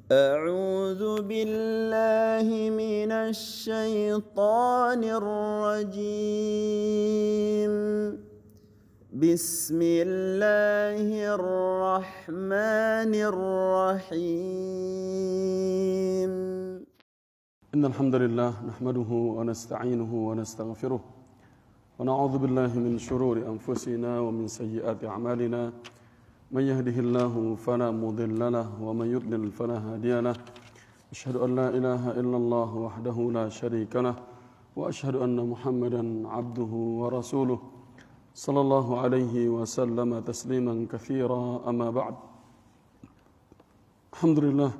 أعوذ بالله من الشيطان الرجيم بسم الله الرحمن الرحيم إن الحمد لله نحمده ونستعينه ونستغفره ونعوذ بالله من شرور أنفسنا ومن سيئات أعمالنا من يهده الله فلا مضل له ومن يضلل فلا هادي له أشهد أن لا إله إلا الله وحده لا شريك له وأشهد أن محمدا عبده ورسوله صلى الله عليه وسلم تسليما كثيرا أما بعد. Alhamdulillah,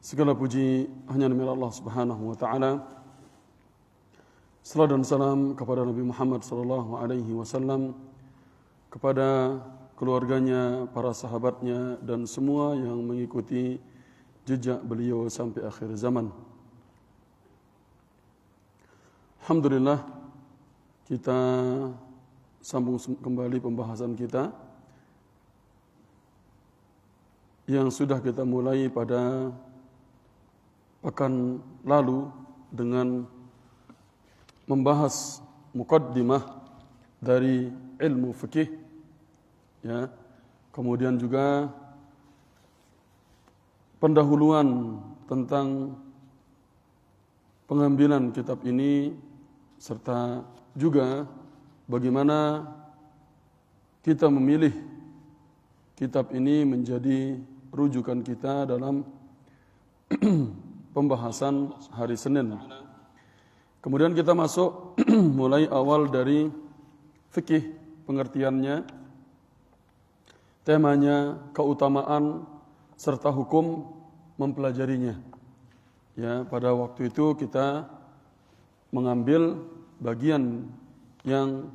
segala puji hanya milik Allah Subhanahu wa taala. Salam dan salam kepada Nabi Muhammad sallallahu alaihi wasallam, kepada keluarganya, para sahabatnya dan semua yang mengikuti jejak beliau sampai akhir zaman. Alhamdulillah, kita sambung kembali pembahasan kita yang sudah kita mulai pada pekan lalu dengan membahas muqaddimah dari ilmu fikih, ya. Kemudian juga pendahuluan tentang pengambilan kitab ini serta juga bagaimana kita memilih kitab ini menjadi rujukan kita dalam pembahasan hari Senin. Kemudian kita masuk mulai awal dari fikih, pengertiannya, temanya, keutamaan serta hukum mempelajarinya. Ya, pada waktu itu kita mengambil bagian yang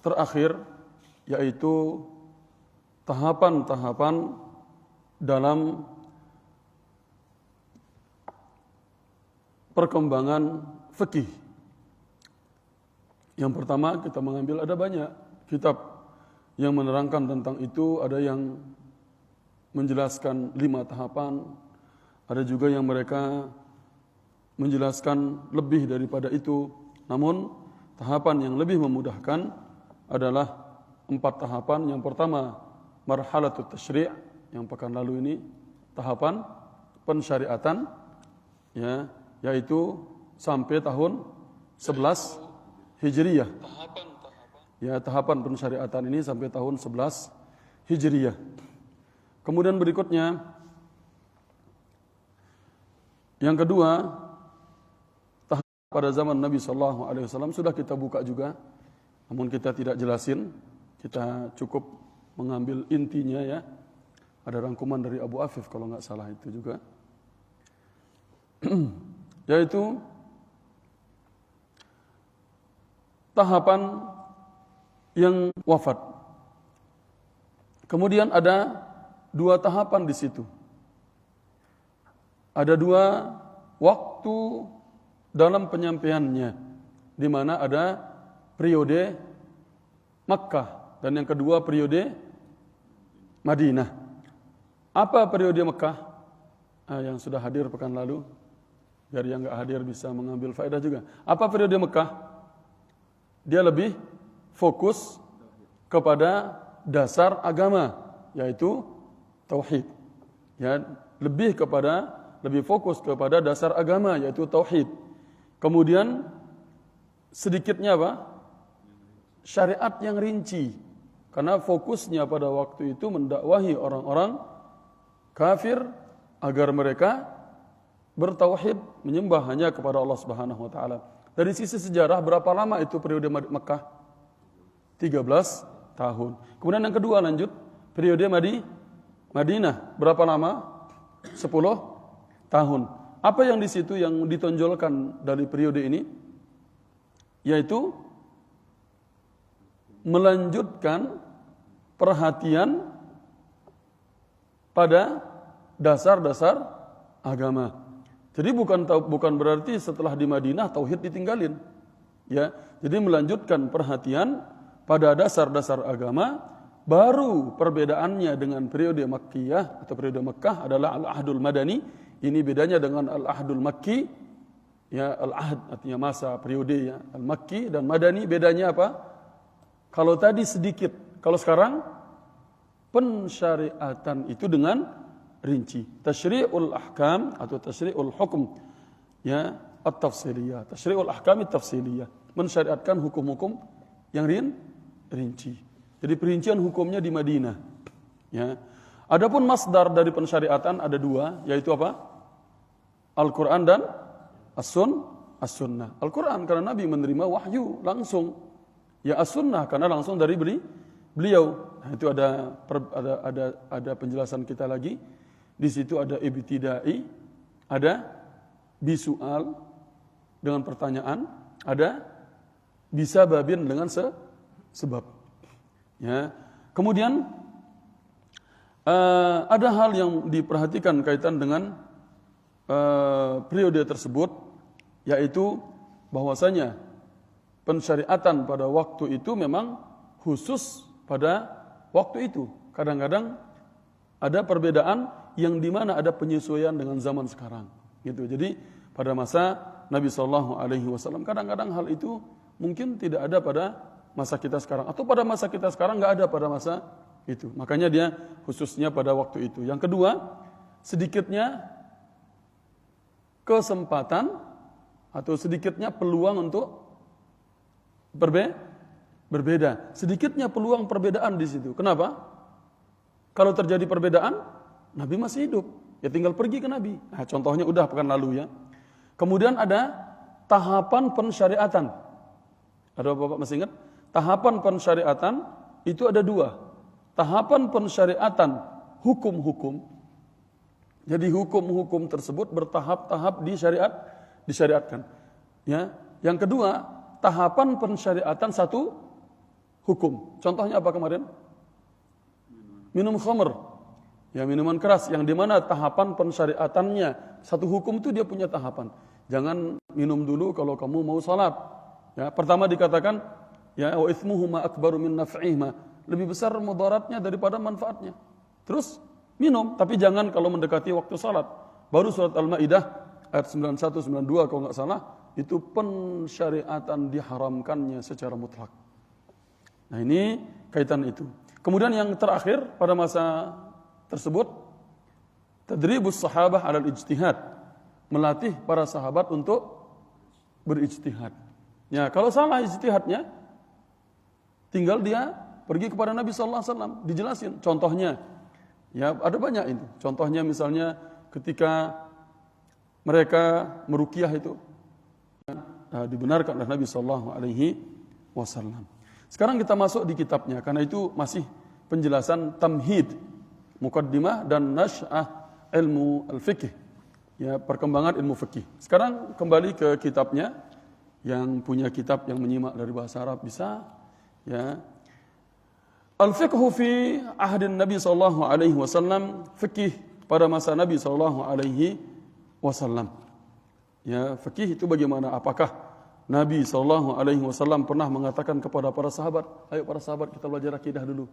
terakhir, yaitu tahapan-tahapan dalam perkembangan fikih. Yang pertama kita mengambil, ada banyak kitab yang menerangkan tentang itu, ada yang menjelaskan 5 tahapan, ada juga yang mereka menjelaskan lebih daripada itu. Namun tahapan yang lebih memudahkan adalah 4 tahapan. Yang pertama marhalatut tasyri', yang pekan lalu ini tahapan pensyariatan, ya, yaitu sampai tahun 11 Hijriyah. Ya, tahapan pensyariatan ini sampai tahun 11 Hijriyah. Kemudian berikutnya, yang kedua, tahapan pada zaman Nabi SAW sudah kita buka juga, namun kita tidak jelasin, kita cukup mengambil intinya, ya. Ada rangkuman dari Abu Afif kalau nggak salah itu juga, yaitu tahapan yang wafat. Kemudian ada 2 tahapan di situ. Ada 2 waktu dalam penyampaiannya, di mana ada periode Makkah dan yang kedua periode Madinah. Apa periode Makkah? Yang sudah hadir pekan lalu, biar yang enggak hadir bisa mengambil faedah juga. Apa periode Makkah? Dia lebih fokus kepada dasar agama, yaitu tauhid. Ya, lebih fokus kepada dasar agama, yaitu tauhid. Kemudian sedikitnya apa? Syariat yang rinci. Karena fokusnya pada waktu itu mendakwahi orang-orang kafir agar mereka bertauhid, menyembah hanya kepada Allah Subhanahu wa taala. Dari sisi sejarah, berapa lama itu periode Makkah? 13 tahun. Kemudian yang kedua lanjut, periode Madinah, berapa lama? 10 tahun. Apa yang di situ yang ditonjolkan dari periode ini? Yaitu melanjutkan perhatian pada dasar-dasar agama. Jadi bukan berarti setelah di Madinah tauhid ditinggalin. Ya, jadi melanjutkan perhatian pada dasar-dasar agama Baru perbedaannya dengan periode Makkiyah atau periode Mekah adalah Al-Ahdul Madani. Ini bedanya dengan Al-Ahdul Makki. Ya, Al-Ahd artinya masa, periode ya. Al-Makki dan Madani bedanya apa? Kalau tadi sedikit, kalau sekarang pensyariatan itu dengan rinci. Tasyri'ul ahkam atau tasyri'ul hukum. Ya, at-tafsiliyah. Tasyri'ul ahkam at-tafsiliyah. Mensyariatkan hukum-hukum yang rinci. Jadi perincian hukumnya di Madinah. Ya. Adapun masdar dari pensyariatan ada dua, yaitu apa? Al-Quran dan As-Sunnah. Al-Quran karena Nabi menerima wahyu langsung. Ya As-Sunnah karena langsung dari beliau. Nah, itu ada penjelasan kita lagi. Di situ ada ibtidai, ada bisual dengan pertanyaan, ada bisa babin dengan sebab. Ya. Kemudian ada hal yang diperhatikan kaitan dengan periode tersebut, yaitu bahwasanya pensyariatan pada waktu itu memang khusus pada waktu itu. Kadang-kadang ada perbedaan yang dimana ada penyesuaian dengan zaman sekarang. Gitu. Jadi pada masa Nabi SAW kadang-kadang hal itu mungkin tidak ada pada masa kita sekarang, atau pada masa kita sekarang nggak ada pada masa itu. Makanya dia khususnya pada waktu itu. Yang kedua, sedikitnya kesempatan atau sedikitnya peluang untuk berbeda. Sedikitnya peluang perbedaan di situ. Kenapa? Kalau terjadi perbedaan, Nabi masih hidup. Ya tinggal pergi ke Nabi. Nah, contohnya udah pekan lalu ya. Kemudian ada tahapan pensyariatan. Ada Bapak masih ingat? Tahapan pensyariatan itu ada dua. Tahapan pensyariatan hukum-hukum. Jadi hukum-hukum tersebut bertahap-tahap disyariatkan. Ya. Yang kedua, tahapan pensyariatan satu hukum. Contohnya apa kemarin? Minum khamr. Ya, minuman keras yang dimana tahapan pensyariatannya satu hukum itu dia punya tahapan. Jangan minum dulu kalau kamu mau salat. Ya, pertama dikatakan ya wa itsmuhuma akbaru min naf'ihima. Lebih besar mudaratnya daripada manfaatnya. Terus minum, tapi jangan kalau mendekati waktu salat. Baru surat Al-Maidah ayat 91 92 kalau enggak salah, itu pensyariatan diharamkannya secara mutlak. Nah, ini kaitan itu. Kemudian yang terakhir pada masa tersebut, tadribus sahabah 'alal ijtihad. Melatih para sahabat untuk berijtihad. Ya, kalau salah ijtihadnya, tinggal dia pergi kepada Nabi sallallahu alaihi wasallam, dijelasin. Contohnya, ya ada banyak itu. Contohnya misalnya ketika mereka meruqyah itu dibenarkan oleh Nabi sallallahu alaihi wasallam. Sekarang kita masuk di kitabnya karena itu masih penjelasan tamhid, muqaddimah dan nasy'ah ilmu al-fiqh. Ya, perkembangan ilmu fikih. Sekarang kembali ke kitabnya. Yang punya kitab yang menyimak dari bahasa Arab bisa ya. Al-fiqhu fi ahdin Nabi sallallahu alaihi wasallam, fikih pada masa Nabi sallallahu alaihi wasallam. Ya, fikih itu bagaimana? Apakah Nabi sallallahu alaihi wasallam pernah mengatakan kepada para sahabat, "Ayo para sahabat kita belajar akidah dulu.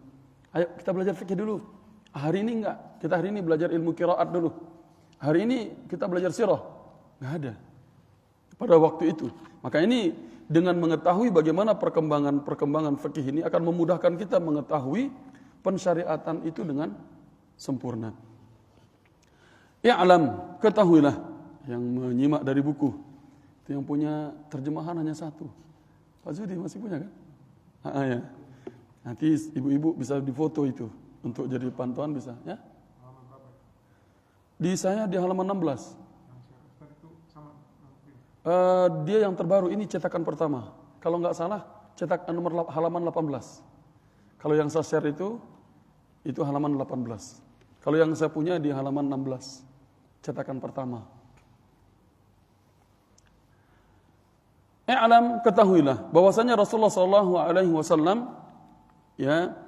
Ayo kita belajar fikih dulu." Hari ini enggak. Kita hari ini belajar ilmu qiraat dulu. Hari ini kita belajar sirah. Enggak ada. Pada waktu itu. Maka ini dengan mengetahui bagaimana perkembangan fikih ini akan memudahkan kita mengetahui pensyariatan itu dengan sempurna. I'lam, ketahuilah yang menyimak dari buku. Itu yang punya terjemahan hanya satu. Pak Zudi masih punya kan? Ya. Nanti ibu-ibu bisa difoto itu untuk jadi pantauan bisa ya. Di saya di halaman 16. Dia yang terbaru ini cetakan pertama. Kalau nggak salah cetak nomor halaman 18. Kalau yang saya share itu halaman 18. Kalau yang saya punya di halaman 16. Cetakan pertama. I'lam, ketahuilah bahwasanya Rasulullah sallallahu alaihi wasallam ya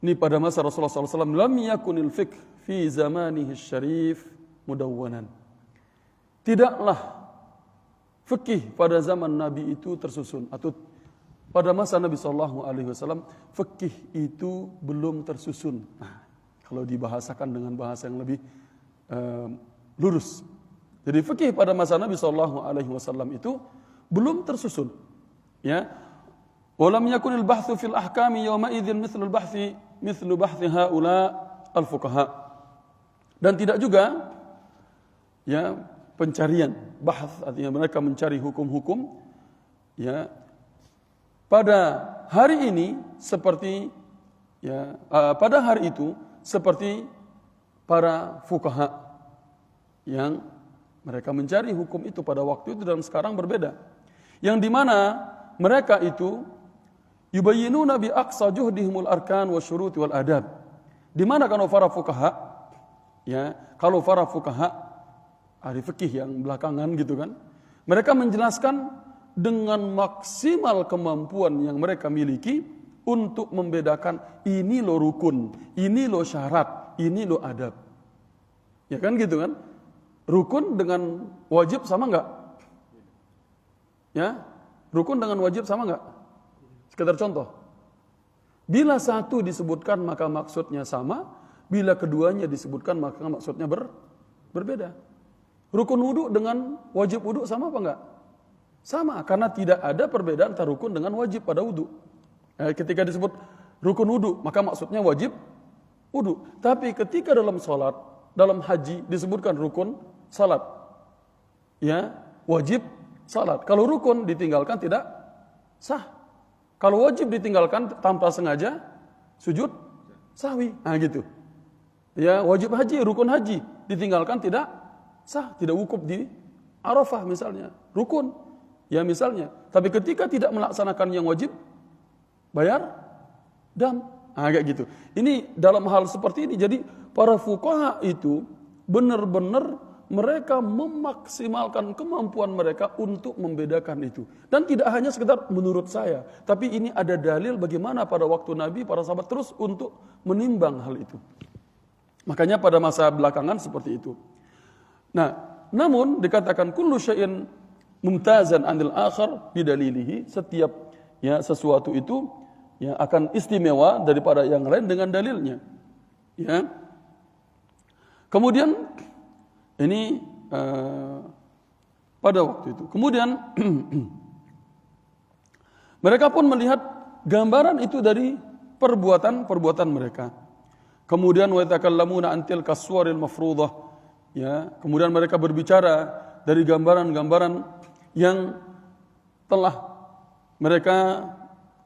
ini pada masa Rasulullah sallallahu alaihi wasallam lam yakunil fiqh fi zamanihi syarif mudawwanan. Tidaklah fikih pada zaman Nabi itu tersusun atau pada masa Nabi SAW, fikih itu belum tersusun. Nah, kalau dibahasakan dengan bahasa yang lebih lurus. Jadi fikih pada masa Nabi SAW itu belum tersusun. Ya, walam yakunil bahthu fil ahkami yawma idzin mithlu bahthi haula al fuqaha. Dan tidak juga ya pencarian bahth, artinya mereka mencari hukum-hukum ya pada hari ini seperti ya pada hari itu seperti para fuqaha yang mereka mencari hukum itu pada waktu itu dan sekarang berbeda. Yang dimana mereka itu yubayyinuna bi aqsa juhdihimul arkan wa syurut wal adab. Di mana kalau para fuqaha ya, kalau para fuqaha ahli fikih yang belakangan gitu kan, mereka menjelaskan dengan maksimal kemampuan yang mereka miliki untuk membedakan ini lo rukun, ini lo syarat, ini lo adab. Ya kan gitu kan? Rukun dengan wajib sama enggak? Ya, rukun dengan wajib sama enggak? Sekedar contoh. Bila satu disebutkan maka maksudnya sama, bila keduanya disebutkan maka maksudnya berbeda. Rukun wudu dengan wajib wudu sama apa enggak? Sama, karena tidak ada perbedaan antara rukun dengan wajib pada wudu. Ketika disebut rukun wudu, maka maksudnya wajib wudu. Tapi ketika dalam sholat, dalam haji disebutkan rukun salat, ya wajib salat. Kalau rukun ditinggalkan tidak sah. Kalau wajib ditinggalkan tanpa sengaja, sujud sahwi. Nah gitu. Ya wajib haji, rukun haji ditinggalkan tidak sah, tidak wukuf di Arafah misalnya, rukun. Ya misalnya. Tapi ketika tidak melaksanakan yang wajib, bayar dam. Nah kayak gitu. Ini dalam hal seperti ini. Jadi para fuqaha itu benar-benar mereka memaksimalkan kemampuan mereka untuk membedakan itu. Dan tidak hanya sekedar menurut saya, tapi ini ada dalil bagaimana pada waktu Nabi, para sahabat terus untuk menimbang hal itu. Makanya pada masa belakangan seperti itu. Nah, namun dikatakan kullu syai'in mumtazan 'anil akhar bidalilihi, setiap ya sesuatu itu ya akan istimewa daripada yang lain dengan dalilnya. Ya. Kemudian ini pada waktu itu. Kemudian mereka pun melihat gambaran itu dari perbuatan mereka. Kemudian wa yatakallamuna antil kaswaril mafruḍah. Ya, kemudian mereka berbicara dari gambaran-gambaran yang telah mereka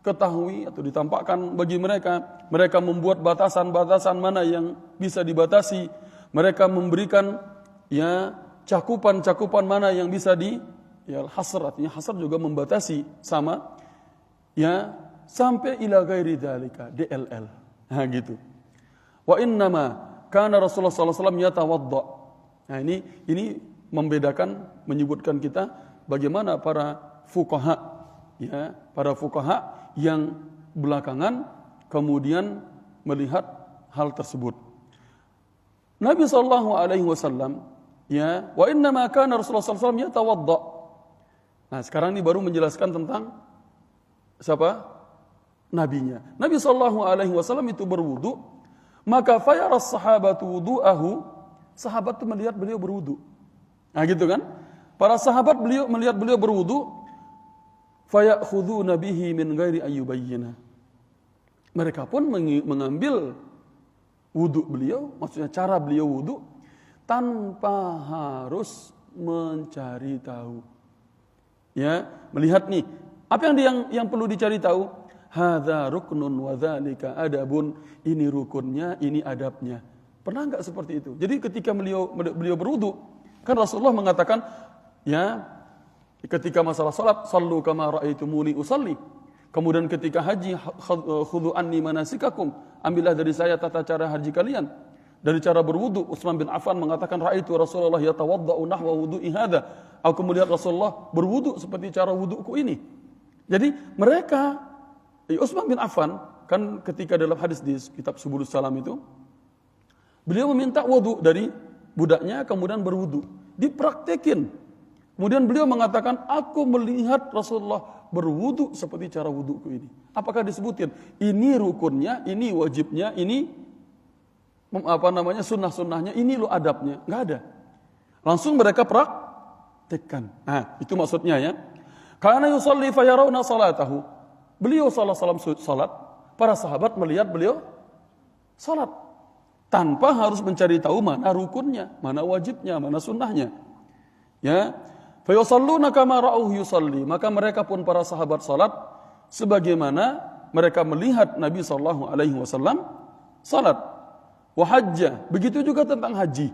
ketahui atau ditampakkan bagi mereka. Mereka membuat batasan-batasan mana yang bisa dibatasi. Mereka memberikan ya cakupan-cakupan mana yang bisa ya hasr, artinya hasr juga membatasi sama ya sampai ila ghairi dzalika, DLL. Nah gitu. Wa innama kana Rasulullah sallallahu alaihi wasallam yatawadda. Nah ini membedakan, menyebutkan kita bagaimana para fuqaha ya, para fuqaha yang belakangan kemudian melihat hal tersebut. Nabi sallallahu alaihi wasallam ya, wa inna ma kana Rasulullah sallallahu alaihi wasallam yatawadda. Nah, sekarang ini baru menjelaskan tentang siapa? Nabinya. Nabi sallallahu alaihi wasallam itu berwudu, maka fayara sahabatu wudu'ahu, sahabat itu melihat beliau berwudu. Nah, gitu kan? Para sahabat melihat beliau berwudu, fayakhuduna bihi min ghairi ayyubayyina. Mereka pun mengambil wudu beliau, maksudnya cara beliau wudu tanpa harus mencari tahu. Ya, melihat nih, apa yang perlu dicari tahu? Hadza ruknun wa dzalika adabun, ini rukunnya, ini adabnya. Pernah enggak seperti itu? Jadi ketika beliau berwudu, kan Rasulullah mengatakan, ya, ketika masalah salat, sallu kama raaitumuni usalli. Kemudian ketika haji, khudhu anni manasikakum, ambillah dari saya tata cara haji kalian. Dari cara berwudu, Utsman bin Affan mengatakan, ra'aitu Rasulullah yatawadda'u nahwa wudu'i hadza. Aku melihat Rasulullah berwudu seperti cara wuduku ini. Jadi mereka, Utsman bin Affan kan ketika dalam hadis di kitab Subulus Salam itu, beliau meminta wudu dari budaknya, kemudian berwudu. Dipraktekin. Kemudian beliau mengatakan, aku melihat Rasulullah berwudu seperti cara wuduku ini. Apakah disebutin? Ini rukunnya, ini wajibnya, ini sunnah-sunnahnya, ini lo adabnya. Nggak ada. Langsung mereka praktekkan. Nah, itu maksudnya ya. Karena yusalli fayarawna salatahu. Beliau salat, para sahabat melihat beliau salat. Tanpa harus mencari tahu mana rukunnya, mana wajibnya, mana sunnahnya. Ya. Fayusalluna kama ra'uhu yusalli. Maka mereka pun para sahabat salat sebagaimana mereka melihat Nabi SAW salat. Wa hajja. Begitu juga tentang haji.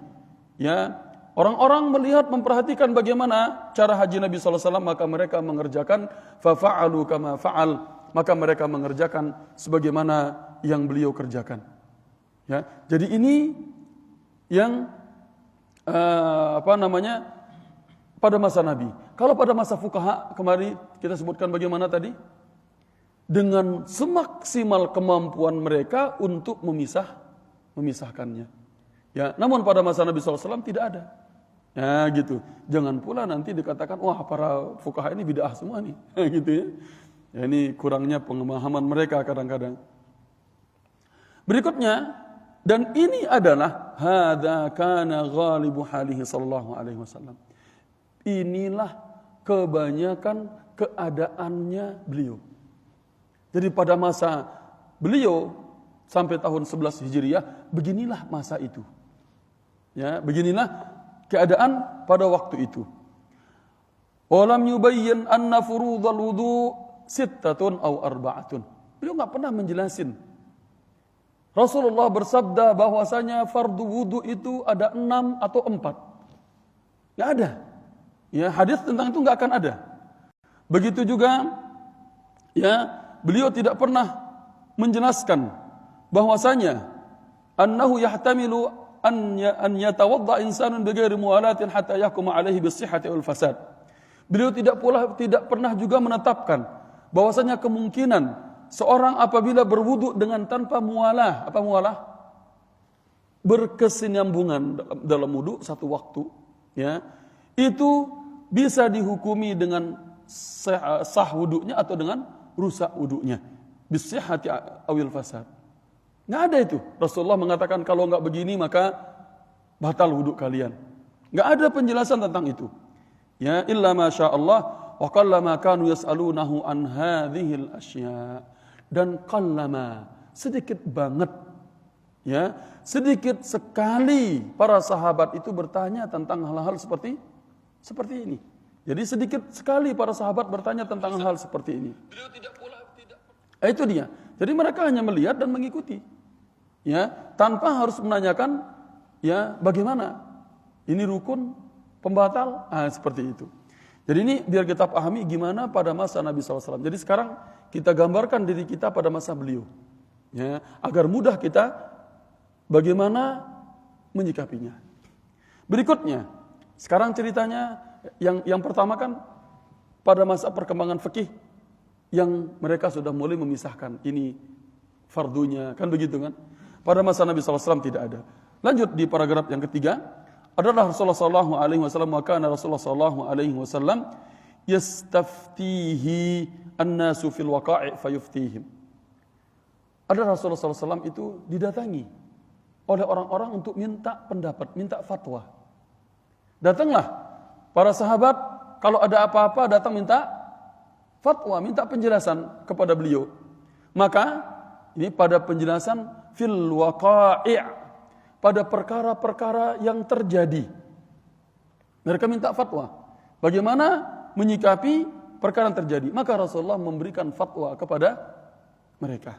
Ya. Orang-orang melihat, memperhatikan bagaimana cara haji Nabi SAW, maka mereka mengerjakan fafa'alu kama fa'al. Maka mereka mengerjakan sebagaimana yang beliau kerjakan. Ya. Jadi ini yang pada masa Nabi. Kalau pada masa fuqaha, kemarin kita sebutkan bagaimana tadi? Dengan semaksimal kemampuan mereka untuk memisahkannya. Ya, namun pada masa Nabi SAW tidak ada. Ya gitu. Jangan pula nanti dikatakan, wah para fuqaha ini bid'ah semua nih. Gitu ya. Ya, ini kurangnya pemahaman mereka kadang-kadang. Berikutnya, dan ini adalah hadza kana ghalibu halihi sallallahu alaihi wasallam. Inilah kebanyakan keadaannya beliau. Jadi pada masa beliau sampai tahun 11 Hijriah, beginilah masa itu. Ya, beginilah keadaan pada waktu itu. Walam yubayyin anna furudhal wudu sittatun aw arba'atun. Beliau enggak pernah menjelasin. Rasulullah bersabda bahwasanya fardu wudu itu ada 6 atau 4. Enggak ada. Ya, hadis tentang itu enggak akan ada. Begitu juga ya, beliau tidak pernah menjelaskan bahwasanya annahu yahtamilu an yatawadda insanun bighairi muwalatin hatta yahkuma alaihi bis-sihhati wal fasad. Beliau tidak pernah juga menetapkan bahwasanya kemungkinan seorang apabila berwudu dengan tanpa muwalah, apa muwalah? Berkesinambungan dalam wudu satu waktu, ya. Itu bisa dihukumi dengan sah wudunya atau dengan rusak wudunya. Bisihhati awil fasad. Nggak ada itu. Rasulullah mengatakan kalau nggak begini maka batal wudu kalian. Nggak ada penjelasan tentang itu. Ya, illa masya Allah wa qallama kanu yas'alunahu an hadhil asya. Dan qallama, sedikit banget, ya, sedikit sekali para sahabat itu bertanya tentang hal-hal seperti ini. Jadi sedikit sekali para sahabat bertanya tentang hal seperti ini. Beliau tidak. Itu dia. Jadi mereka hanya melihat dan mengikuti. Ya, tanpa harus menanyakan ya bagaimana? Ini rukun, pembatal, seperti itu. Jadi ini biar kita pahami gimana pada masa Nabi SAW. Jadi sekarang kita gambarkan diri kita pada masa beliau. Ya, agar mudah kita bagaimana menyikapinya. Berikutnya, sekarang ceritanya yang pertama kan pada masa perkembangan fikih yang mereka sudah mulai memisahkan ini fardunya, kan begitu kan? Pada masa Nabi SAW tidak ada. Lanjut di paragraf yang ketiga, adalah Rasulullah SAW wa kana Rasulullah SAW yastaftihi an-nasu fil waqa'i fayuftihim. Ada Rasulullah SAW itu didatangi oleh orang-orang untuk minta pendapat, minta fatwa. Datanglah para sahabat, kalau ada apa-apa datang minta fatwa, minta penjelasan kepada beliau. Maka ini pada penjelasan fil waqa'i', pada perkara-perkara yang terjadi. Mereka minta fatwa. Bagaimana menyikapi perkara yang terjadi? Maka Rasulullah memberikan fatwa kepada mereka.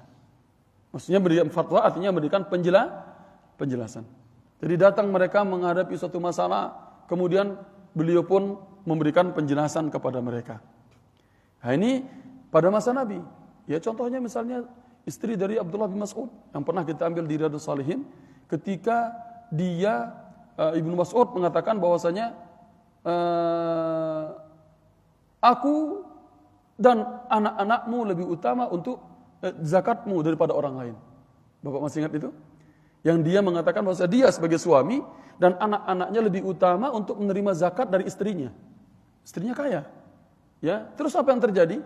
Maksudnya berikan fatwa artinya memberikan penjelasan. Jadi datang mereka menghadapi suatu masalah, kemudian beliau pun memberikan penjelasan kepada mereka. Nah ini pada masa Nabi. Ya contohnya misalnya istri dari Abdullah bin Mas'ud yang pernah kita ambil di Riyadhus Shalihin, ketika dia Ibnu Mas'ud mengatakan bahwasanya aku dan anak-anakmu lebih utama untuk zakatmu daripada orang lain. Bapak masih ingat itu? Yang dia mengatakan bahwa dia sebagai suami dan anak-anaknya lebih utama untuk menerima zakat dari istrinya. istrinya kaya. Ya, terus apa yang terjadi?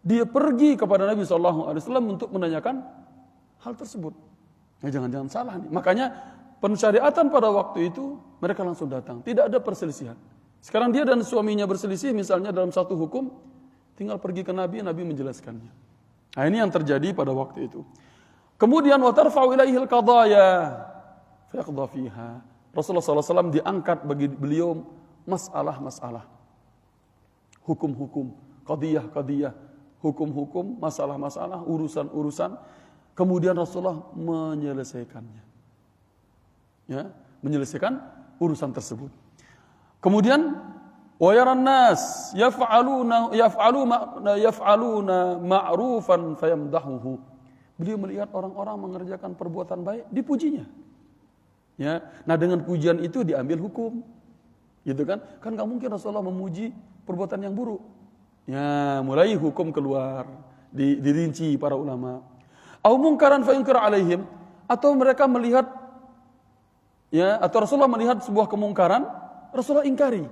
Dia pergi kepada Nabi SAW untuk menanyakan hal tersebut. Ya, jangan-jangan salah nih. Makanya pensyariatan pada waktu itu mereka langsung datang. Tidak ada perselisihan. Sekarang dia dan suaminya berselisih misalnya dalam satu hukum, tinggal pergi ke Nabi, Nabi menjelaskannya. Nah, ini yang terjadi pada waktu itu. Kemudian wa tarfa'u ilaihil qadaya fayaqdha fiha. Rasulullah SAW diangkat bagi beliau masalah-masalah, hukum-hukum, qadiyah-qadiyah, hukum-hukum, masalah-masalah, urusan-urusan. Kemudian Rasulullah menyelesaikannya. Ya, menyelesaikan urusan tersebut. Kemudian wa yaran nas yaf'aluna ma'rufan fayamdahuhu. Beliau melihat orang-orang mengerjakan perbuatan baik, dipujinya. Ya, nah dengan pujian itu diambil hukum. Gitu kan? Kan enggak mungkin Rasulullah memuji perbuatan yang buruk. Ya, mulai hukum keluar, dirinci para ulama. Au mungkaran fa yunkar alaihim, atau mereka melihat, ya, atau Rasulullah melihat sebuah kemungkaran, Rasulullah ingkari.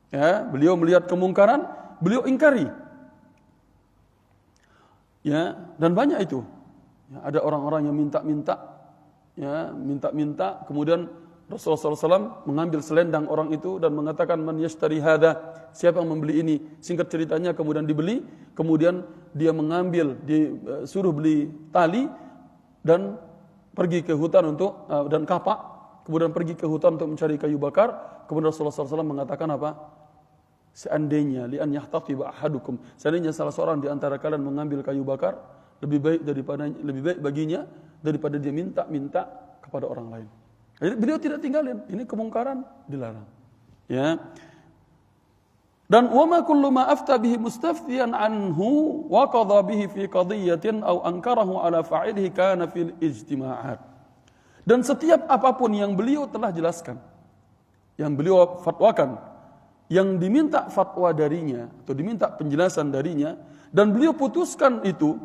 Ya, beliau melihat kemungkaran, beliau ingkari. Ya, dan banyak itu. Ya, ada orang-orang yang minta-minta, ya, minta-minta, kemudian Rasulullah SAW mengambil selendang orang itu dan mengatakan man yashtari hadha, siapa yang membeli ini? Singkat ceritanya kemudian dibeli, kemudian dia mengambil, disuruh beli tali dan pergi ke hutan untuk dan kapak, kemudian pergi ke hutan untuk mencari kayu bakar. Kemudian Rasulullah SAW mengatakan apa? Seandainya li'an yahtatiba ahadukum, seandainya salah seorang di antara kalian mengambil kayu bakar, lebih baik baginya daripada dia minta-minta kepada orang lain. Jadi beliau tidak tinggalin, ini kemungkaran dilarang. Ya. Dan wa ma kullu ma afta bihi mustaftiyan anhu wa qadha bihi fi qadiyatin aw ankarahu ala fa'ilihi kana fil ijtima'at. Dan setiap apapun yang beliau telah jelaskan, yang beliau fatwakan, yang diminta fatwa darinya atau diminta penjelasan darinya dan beliau putuskan itu,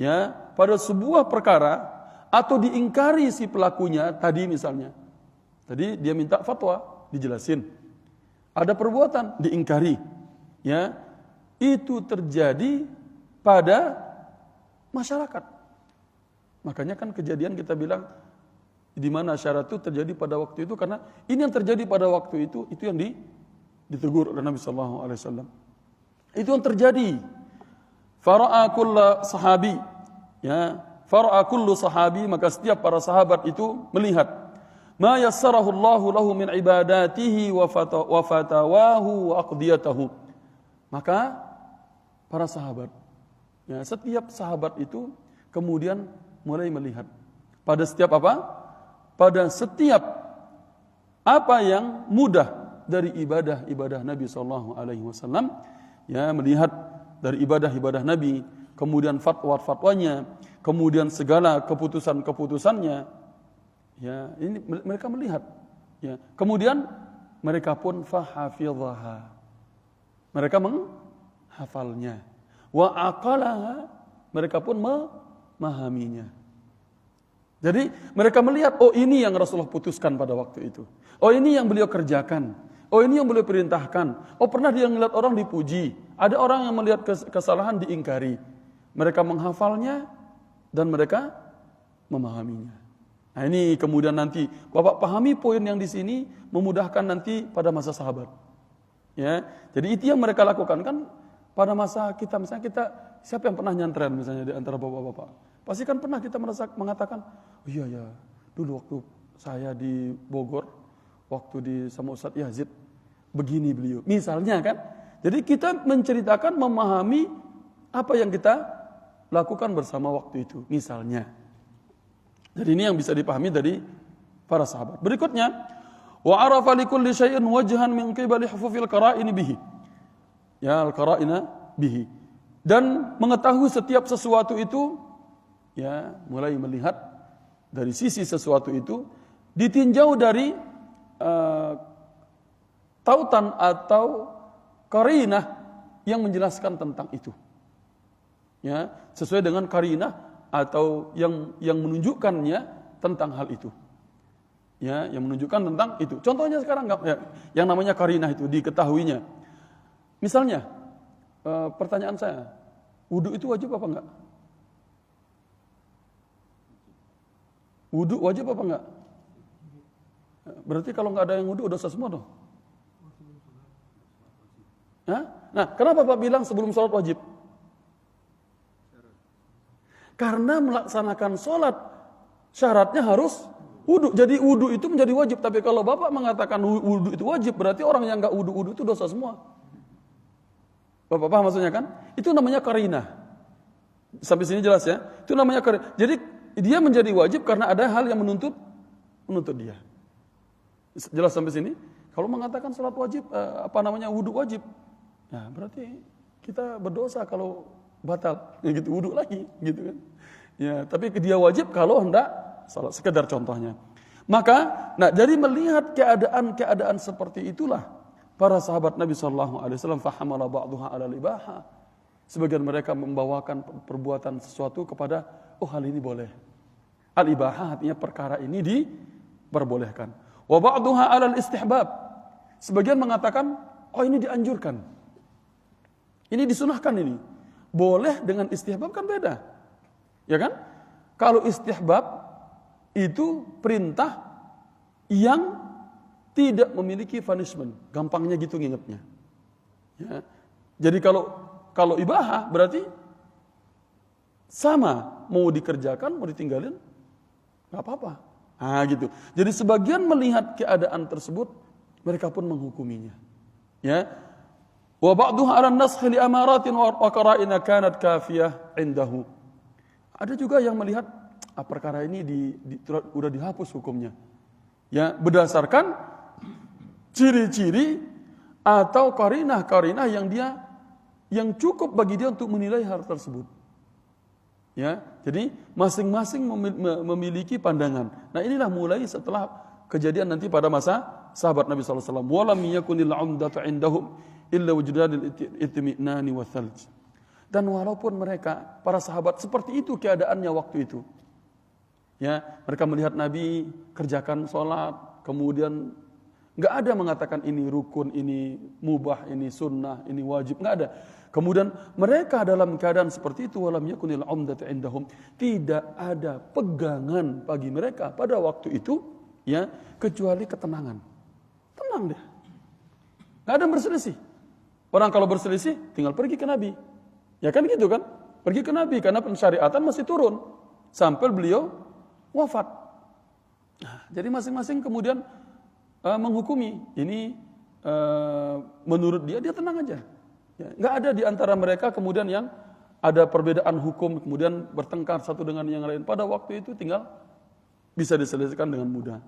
ya, pada sebuah perkara atau diingkari si pelakunya tadi misalnya. Tadi dia minta fatwa, dijelasin. Ada perbuatan diingkari. Ya. Itu terjadi pada masyarakat. Makanya kan kejadian kita bilang di mana syarat itu terjadi pada waktu itu karena ini yang terjadi pada waktu itu yang ditegur oleh Nabi sallallahu alaihi wasallam. Itu yang terjadi. Fara'a kullu sahabi, ya, fara'a kullu sahabi, maka setiap para sahabat itu melihat ma yassarahu Allahu lahu min ibadatihi wa fatawahu wa aqdiyatahu. Maka para sahabat, ya, setiap sahabat itu kemudian mulai melihat pada setiap apa? Pada setiap apa yang mudah dari ibadah-ibadah Nabi sallallahu alaihi wasallam, ya, melihat dari ibadah-ibadah Nabi, kemudian fatwa-fatwanya, kemudian segala keputusan-keputusannya, ya, ini mereka melihat, ya. Kemudian mereka pun fahafidhaha, mereka menghafalnya, wa aqalaha, mereka pun memahaminya. Jadi mereka melihat, oh ini yang Rasulullah putuskan pada waktu itu, oh ini yang beliau kerjakan, oh ini yang beliau perintahkan. Oh pernah dia melihat orang dipuji, ada orang yang melihat kesalahan diingkari. Mereka menghafalnya dan mereka memahaminya. Nah ini kemudian nanti Bapak pahami poin yang di sini memudahkan nanti pada masa sahabat. Ya, jadi itu yang mereka lakukan kan pada masa kita, misalnya kita, siapa yang pernah nyantren misalnya di antara bapak-bapak? Pasti kan pernah kita mengatakan, oh iya ya, dulu waktu saya di Bogor, waktu di sama Ustadz Yazid, begini beliau. Misalnya kan, jadi kita menceritakan, memahami apa yang kita lakukan bersama waktu itu. Misalnya. Jadi ini yang bisa dipahami dari para sahabat. Berikutnya, wa arafa likulli syai'in wajhan min qibali hufufil qara'in bihi. Ya, al-qara'ina bihi. Dan mengetahui setiap sesuatu itu, ya, mulai melihat dari sisi sesuatu itu ditinjau dari tautan atau qarinah yang menjelaskan tentang itu. Ya, sesuai dengan qarinah atau yang menunjukkannya tentang hal itu. Ya, yang menunjukkan tentang itu. Contohnya sekarang ya, yang namanya qarinah itu diketahuinya. Misalnya, pertanyaan saya, wudu itu wajib apa enggak? Wudu wajib apa enggak? Berarti kalau enggak ada yang wudu dosa semua dong. Hah? Nah, kenapa Pak bilang sebelum sholat wajib? Karena melaksanakan sholat syaratnya harus wudu. Jadi wudu itu menjadi wajib. Tapi kalau Bapak mengatakan wudu itu wajib, berarti orang yang enggak wudu itu dosa semua. Bapak paham maksudnya kan? Itu namanya qarinah. Sampai sini jelas ya? Itu namanya qarinah. Jadi dia menjadi wajib karena ada hal yang menuntut dia. Jelas sampai sini? Kalau mengatakan salat wajib, wudu wajib. Nah, berarti kita berdosa kalau batal. Ya gitu, wudu lagi, gitu kan. Ya, tapi dia wajib kalau hendak salat, sekedar contohnya. Maka, jadi melihat keadaan seperti itulah para sahabat Nabi SAW fahamala ba'duha ala ibaha. Sebagian mereka membawakan perbuatan sesuatu kepada, hal ini boleh. Al-ibahah artinya perkara ini diperbolehkan. Wa ba'duha ala istihbab. Sebagian mengatakan, ini dianjurkan. Ini disunahkan ini. Boleh dengan istihbab kan beda. Ya kan? Kalau istihbab itu perintah yang tidak memiliki punishment, gampangnya gitu ngingetnya. Ya. Jadi kalau ibahah berarti sama, mau dikerjakan, mau ditinggalin, nggak apa-apa. Gitu. Jadi sebagian melihat keadaan tersebut, mereka pun menghukuminya. Ya. Wa ba'duha 'ala an-naskh li amaratin wa qara'ina kanat kafiyah indahu. Ada juga yang melihat perkara ini udah dihapus hukumnya. Ya, berdasarkan ciri-ciri atau karinah-karinah yang cukup bagi dia untuk menilai hal tersebut. Ya, jadi masing-masing memiliki pandangan. Nah, inilah mulai setelah kejadian nanti pada masa sahabat Nabi sallallahu alaihi wasallam. Walam yakunil 'umdatu 'indahum illa wujdanil itminani wa thalj. Dan walaupun mereka para sahabat seperti itu keadaannya waktu itu. Ya, mereka melihat Nabi kerjakan sholat, kemudian nggak ada mengatakan ini rukun, ini mubah, ini sunnah, ini wajib, nggak ada. Kemudian mereka dalam keadaan seperti itu, walam yakunil 'umdatu 'indahum, tidak ada pegangan bagi mereka pada waktu itu, ya, kecuali ketenangan. Tenang deh, nggak ada berselisih. Orang kalau berselisih, tinggal pergi ke Nabi, ya kan gitu kan? Pergi ke Nabi karena pensyariatan masih turun sampai beliau wafat. Jadi masing-masing kemudian menghukumi ini menurut dia tenang aja. Ya, nggak ada di antara mereka kemudian yang ada perbedaan hukum kemudian bertengkar satu dengan yang lain. Pada waktu itu tinggal bisa diselesaikan dengan mudah.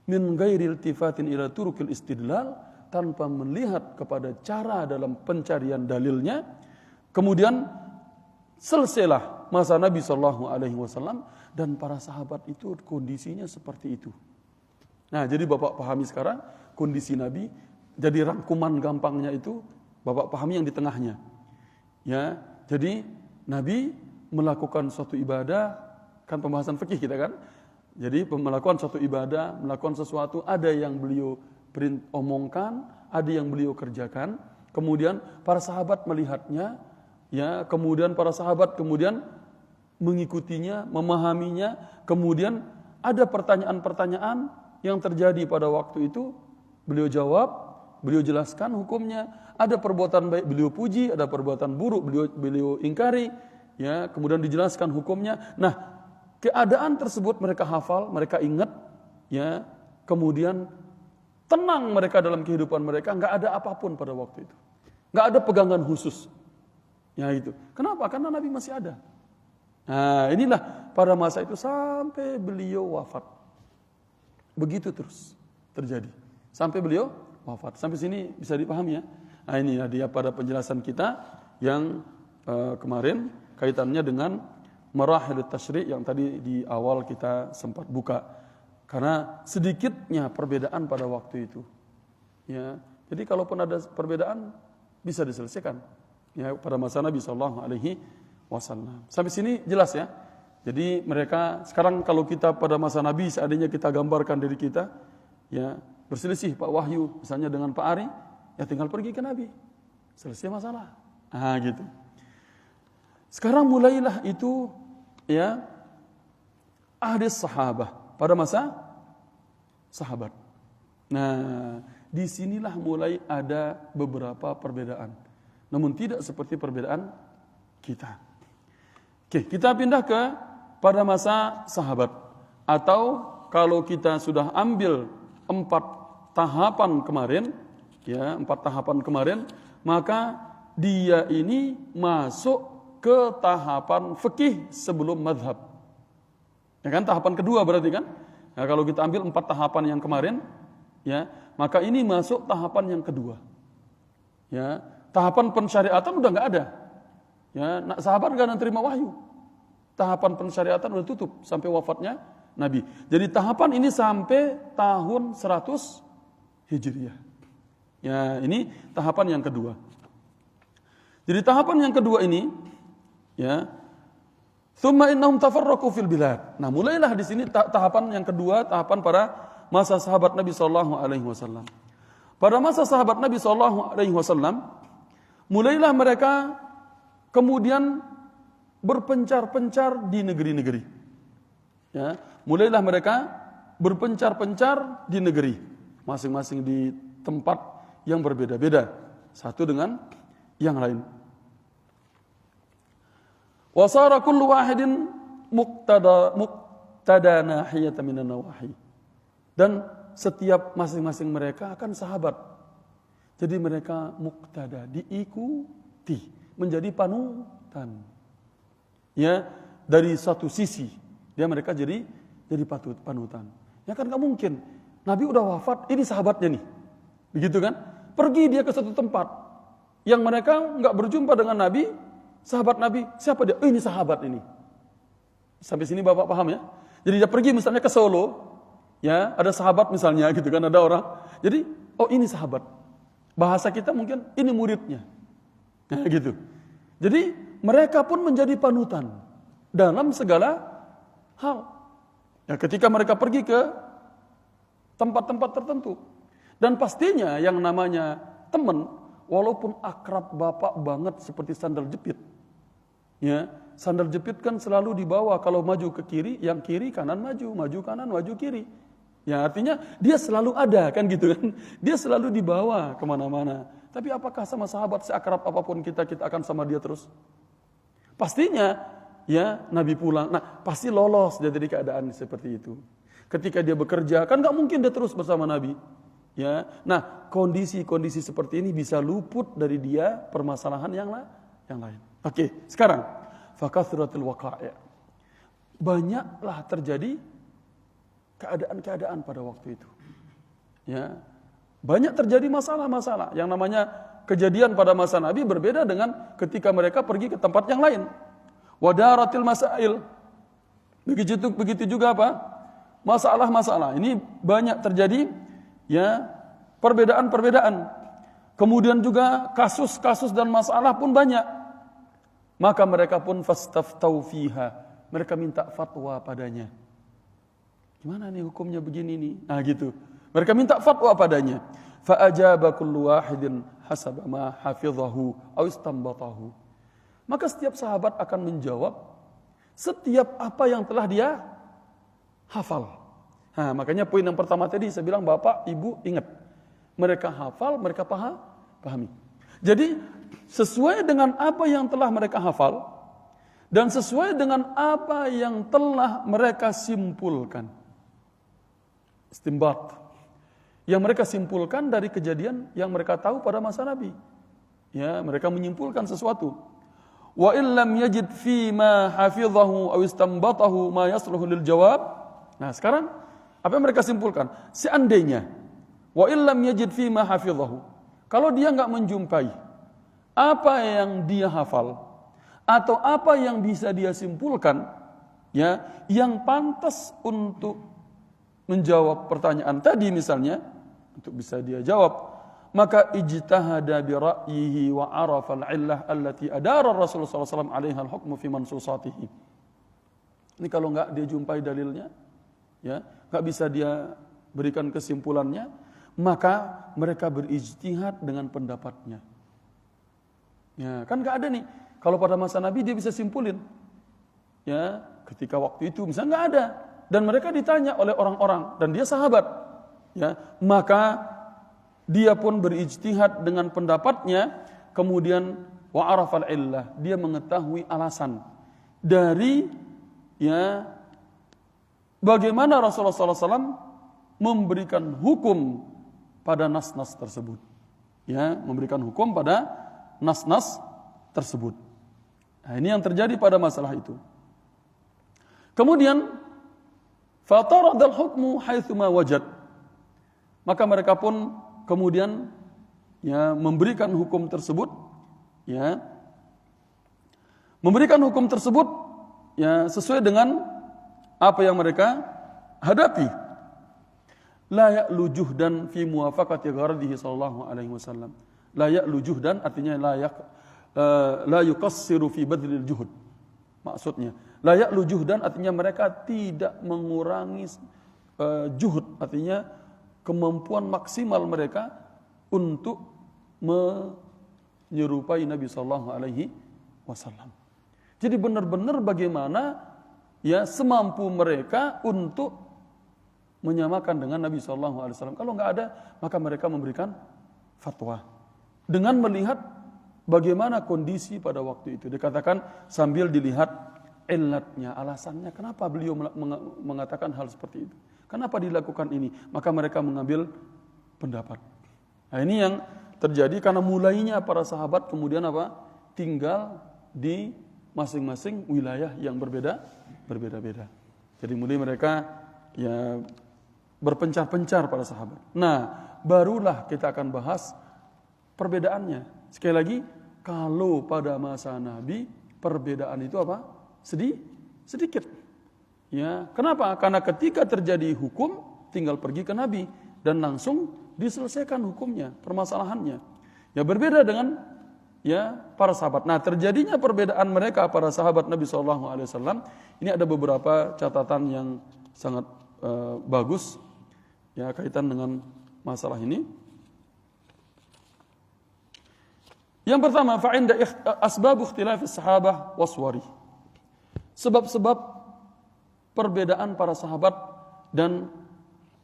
Min ghairi iltifatin ila turukil istidlal, tanpa melihat kepada cara dalam pencarian dalilnya. Kemudian selesailah masa Nabi SAW dan para sahabat itu kondisinya seperti itu. Nah, jadi Bapak pahami sekarang kondisi Nabi, jadi rangkuman gampangnya itu Bapak pahami yang di tengahnya. Ya, jadi Nabi melakukan suatu ibadah, kan pembahasan fikih kita kan. Jadi melakukan suatu ibadah, melakukan sesuatu, ada yang beliau omongkan, ada yang beliau kerjakan. Kemudian para sahabat melihatnya, ya, kemudian para sahabat kemudian mengikutinya, memahaminya. Kemudian ada pertanyaan-pertanyaan yang terjadi pada waktu itu, beliau jawab, beliau jelaskan hukumnya. Ada perbuatan baik beliau puji, ada perbuatan buruk beliau ingkari, ya, kemudian dijelaskan hukumnya. Nah, keadaan tersebut mereka hafal, mereka ingat, ya, kemudian tenang mereka dalam kehidupan mereka, nggak ada apapun pada waktu itu, nggak ada pegangan khusus, ya itu. Kenapa? Karena Nabi masih ada. Nah, inilah pada masa itu sampai beliau wafat. Begitu terus terjadi sampai beliau wafat. Sampai sini bisa dipahami ya. Nah, ini dia pada penjelasan kita yang kemarin kaitannya dengan marahil tasyri' yang tadi di awal kita sempat buka. Karena sedikitnya perbedaan pada waktu itu. Ya, jadi kalaupun ada perbedaan bisa diselesaikan. Ya, pada masa Nabi SAW. Sampai sini jelas ya. Jadi mereka sekarang kalau kita pada masa Nabi seandainya kita gambarkan diri kita, ya, berselisih Pak Wahyu misalnya dengan Pak Ari, ya tinggal pergi ke Nabi. selesai masalah. Gitu. Sekarang mulailah itu ya ahdi sahabah pada masa sahabat. Nah, disinilah mulai ada beberapa perbedaan. Namun tidak seperti perbedaan kita. Oke, kita pindah ke pada masa sahabat. Atau kalau kita sudah ambil 4 tahapan kemarin, ya 4 tahapan kemarin, maka dia ini masuk ke tahapan fikih sebelum mazhab. Ya kan, tahapan kedua berarti kan? Nah, kalau kita ambil 4 tahapan yang kemarin, ya, maka ini masuk tahapan yang kedua. Ya, tahapan pensyariatan udah nggak ada. Ya, sahabat nggak ada terima wahyu. Tahapan pensyariatan udah tutup sampai wafatnya Nabi. Jadi tahapan ini sampai tahun 100 Hijriah. Ya, ini tahapan yang kedua. Jadi tahapan yang kedua ini, ya, tsumma innahum tafarraqu fil bilad. Nah, mulailah di sini tahapan yang kedua, tahapan para masa sahabat Nabi sallallahu alaihi wasallam. Pada masa sahabat Nabi sallallahu alaihi wasallam, mulailah mereka kemudian berpencar-pencar di negeri-negeri. Ya, mulailah mereka berpencar-pencar di negeri, masing-masing di tempat yang berbeda-beda, satu dengan yang lain. Wasara kullu wahidin muqtada nahiyatan minan nawahi. Dan setiap masing-masing mereka akan sahabat. Jadi mereka muqtada, diikuti, menjadi panutan. Ya, dari satu sisi dia mereka jadi panutan. Ya kan nggak mungkin. Nabi udah wafat, ini sahabatnya nih. Begitu kan? Pergi dia ke satu tempat yang mereka nggak berjumpa dengan Nabi, sahabat Nabi, siapa dia? Oh, ini sahabat ini. Sampai sini Bapak paham ya? Jadi dia pergi misalnya ke Solo, ya, ada sahabat misalnya gitu kan, ada orang. Jadi, oh ini sahabat. Bahasa kita mungkin ini muridnya. Nah, gitu. Jadi mereka pun menjadi panutan dalam segala hal. Ya, ketika mereka pergi ke tempat-tempat tertentu. Dan pastinya yang namanya teman, walaupun akrab bapak banget seperti sandal jepit. Ya, sandal jepit kan selalu dibawa kalau maju ke kiri, yang kiri kanan maju kanan, maju kiri. Ya, artinya dia selalu ada kan gitu kan. Dia selalu dibawa kemana-mana. Tapi apakah sama sahabat seakrab apapun kita akan sama dia terus? Pastinya ya Nabi pulang. Nah, pasti lolos dia dari keadaan seperti itu. Ketika dia bekerja kan nggak mungkin dia terus bersama Nabi. Ya, nah kondisi-kondisi seperti ini bisa luput dari dia permasalahan yang lain. Oke, sekarang fakathratul waqa'i'. Banyaklah terjadi keadaan-keadaan pada waktu itu. Ya, banyak terjadi masalah-masalah. Yang namanya kejadian pada masa Nabi berbeda dengan ketika mereka pergi ke tempat yang lain. Wadaratil masail. Begitu juga apa? Masalah-masalah. Ini banyak terjadi. Ya, perbedaan-perbedaan. Kemudian juga kasus-kasus dan masalah pun banyak. Maka mereka pun fastaftau fiha. Mereka minta fatwa padanya. Gimana nih hukumnya begini nih? Nah gitu. Mereka minta fatwa padanya. Fa ajaba kullu wahidin hasaba ma hafidhahu aw istanbatahu. Maka setiap sahabat akan menjawab setiap apa yang telah dia hafal. Nah, makanya poin yang pertama tadi saya bilang Bapak, Ibu ingat. Mereka hafal, mereka pahami. Jadi sesuai dengan apa yang telah mereka hafal dan sesuai dengan apa yang telah mereka simpulkan. Istinbat. Yang mereka simpulkan dari kejadian yang mereka tahu pada masa Nabi. Ya, mereka menyimpulkan sesuatu. Wa illam yajid fi ma hafidhahu aw istanbatahu ma yasluhu lil jawab. Nah, sekarang apa yang mereka simpulkan? Seandainya wa illam yajid fi ma hafidhahu. Kalau dia enggak menjumpai apa yang dia hafal atau apa yang bisa dia simpulkan, ya, yang pantas untuk menjawab pertanyaan tadi misalnya, untuk bisa dia jawab, maka ijtahada bi ra'yihi wa arafa al-illah allati adara Rasulullah sallallahu alaihi wasallam 'alaiha al-hukmu fi mansusatihi. Ini kalau enggak dia jumpai dalilnya, ya, enggak bisa dia berikan kesimpulannya, maka mereka berijtihad dengan pendapatnya. Ya, kan nggak ada nih. Kalau pada masa Nabi dia bisa simpulin. Ya, ketika waktu itu misalnya nggak ada dan mereka ditanya oleh orang-orang dan dia sahabat. Ya, maka dia pun berijtihad dengan pendapatnya, kemudian wa arafal illah, dia mengetahui alasan dari ya bagaimana Rasulullah SAW memberikan hukum pada nas-nas tersebut. Ya, memberikan hukum pada nas-nas tersebut. Nah, ini yang terjadi pada masalah itu. Kemudian fataradal hukmu haitsuma wajad. Maka mereka pun kemudian ya memberikan hukum tersebut, ya. Memberikan hukum tersebut ya sesuai dengan apa yang mereka hadapi. La ya'lu juhdan fi muwafaqati gharadihi sallallahu alaihi wasallam. La ya'lu juhdan artinya la yuqassiru fi badlil juhud. Maksudnya, la ya'lu juhdan artinya mereka tidak mengurangi juhud, artinya kemampuan maksimal mereka untuk menyerupai Nabi sallallahu alaihi wasallam. Jadi benar-benar bagaimana ya semampu mereka untuk menyamakan dengan Nabi sallallahu alaihi wasallam. Kalau enggak ada, maka mereka memberikan fatwa dengan melihat bagaimana kondisi pada waktu itu. Dikatakan sambil dilihat illatnya, alasannya kenapa beliau mengatakan hal seperti itu. Kenapa dilakukan ini? Maka mereka mengambil pendapat. Nah, ini yang terjadi karena mulainya para sahabat kemudian apa? Tinggal di masing-masing wilayah yang berbeda-beda. Jadi mulai mereka ya berpencar-pencar para sahabat. Nah, barulah kita akan bahas perbedaannya. Sekali lagi, kalau pada masa Nabi perbedaan itu apa? Sedikit. Ya, kenapa? Karena ketika terjadi hukum, tinggal pergi ke Nabi dan langsung diselesaikan hukumnya, permasalahannya. Ya berbeda dengan ya para sahabat. Nah, terjadinya perbedaan mereka para sahabat Nabi SAW. Ini ada beberapa catatan yang sangat bagus ya kaitan dengan masalah ini. Yang pertama, fa'inda asbab ikhtilaf as-sahabah waswari. Sebab-sebab perbedaan para sahabat dan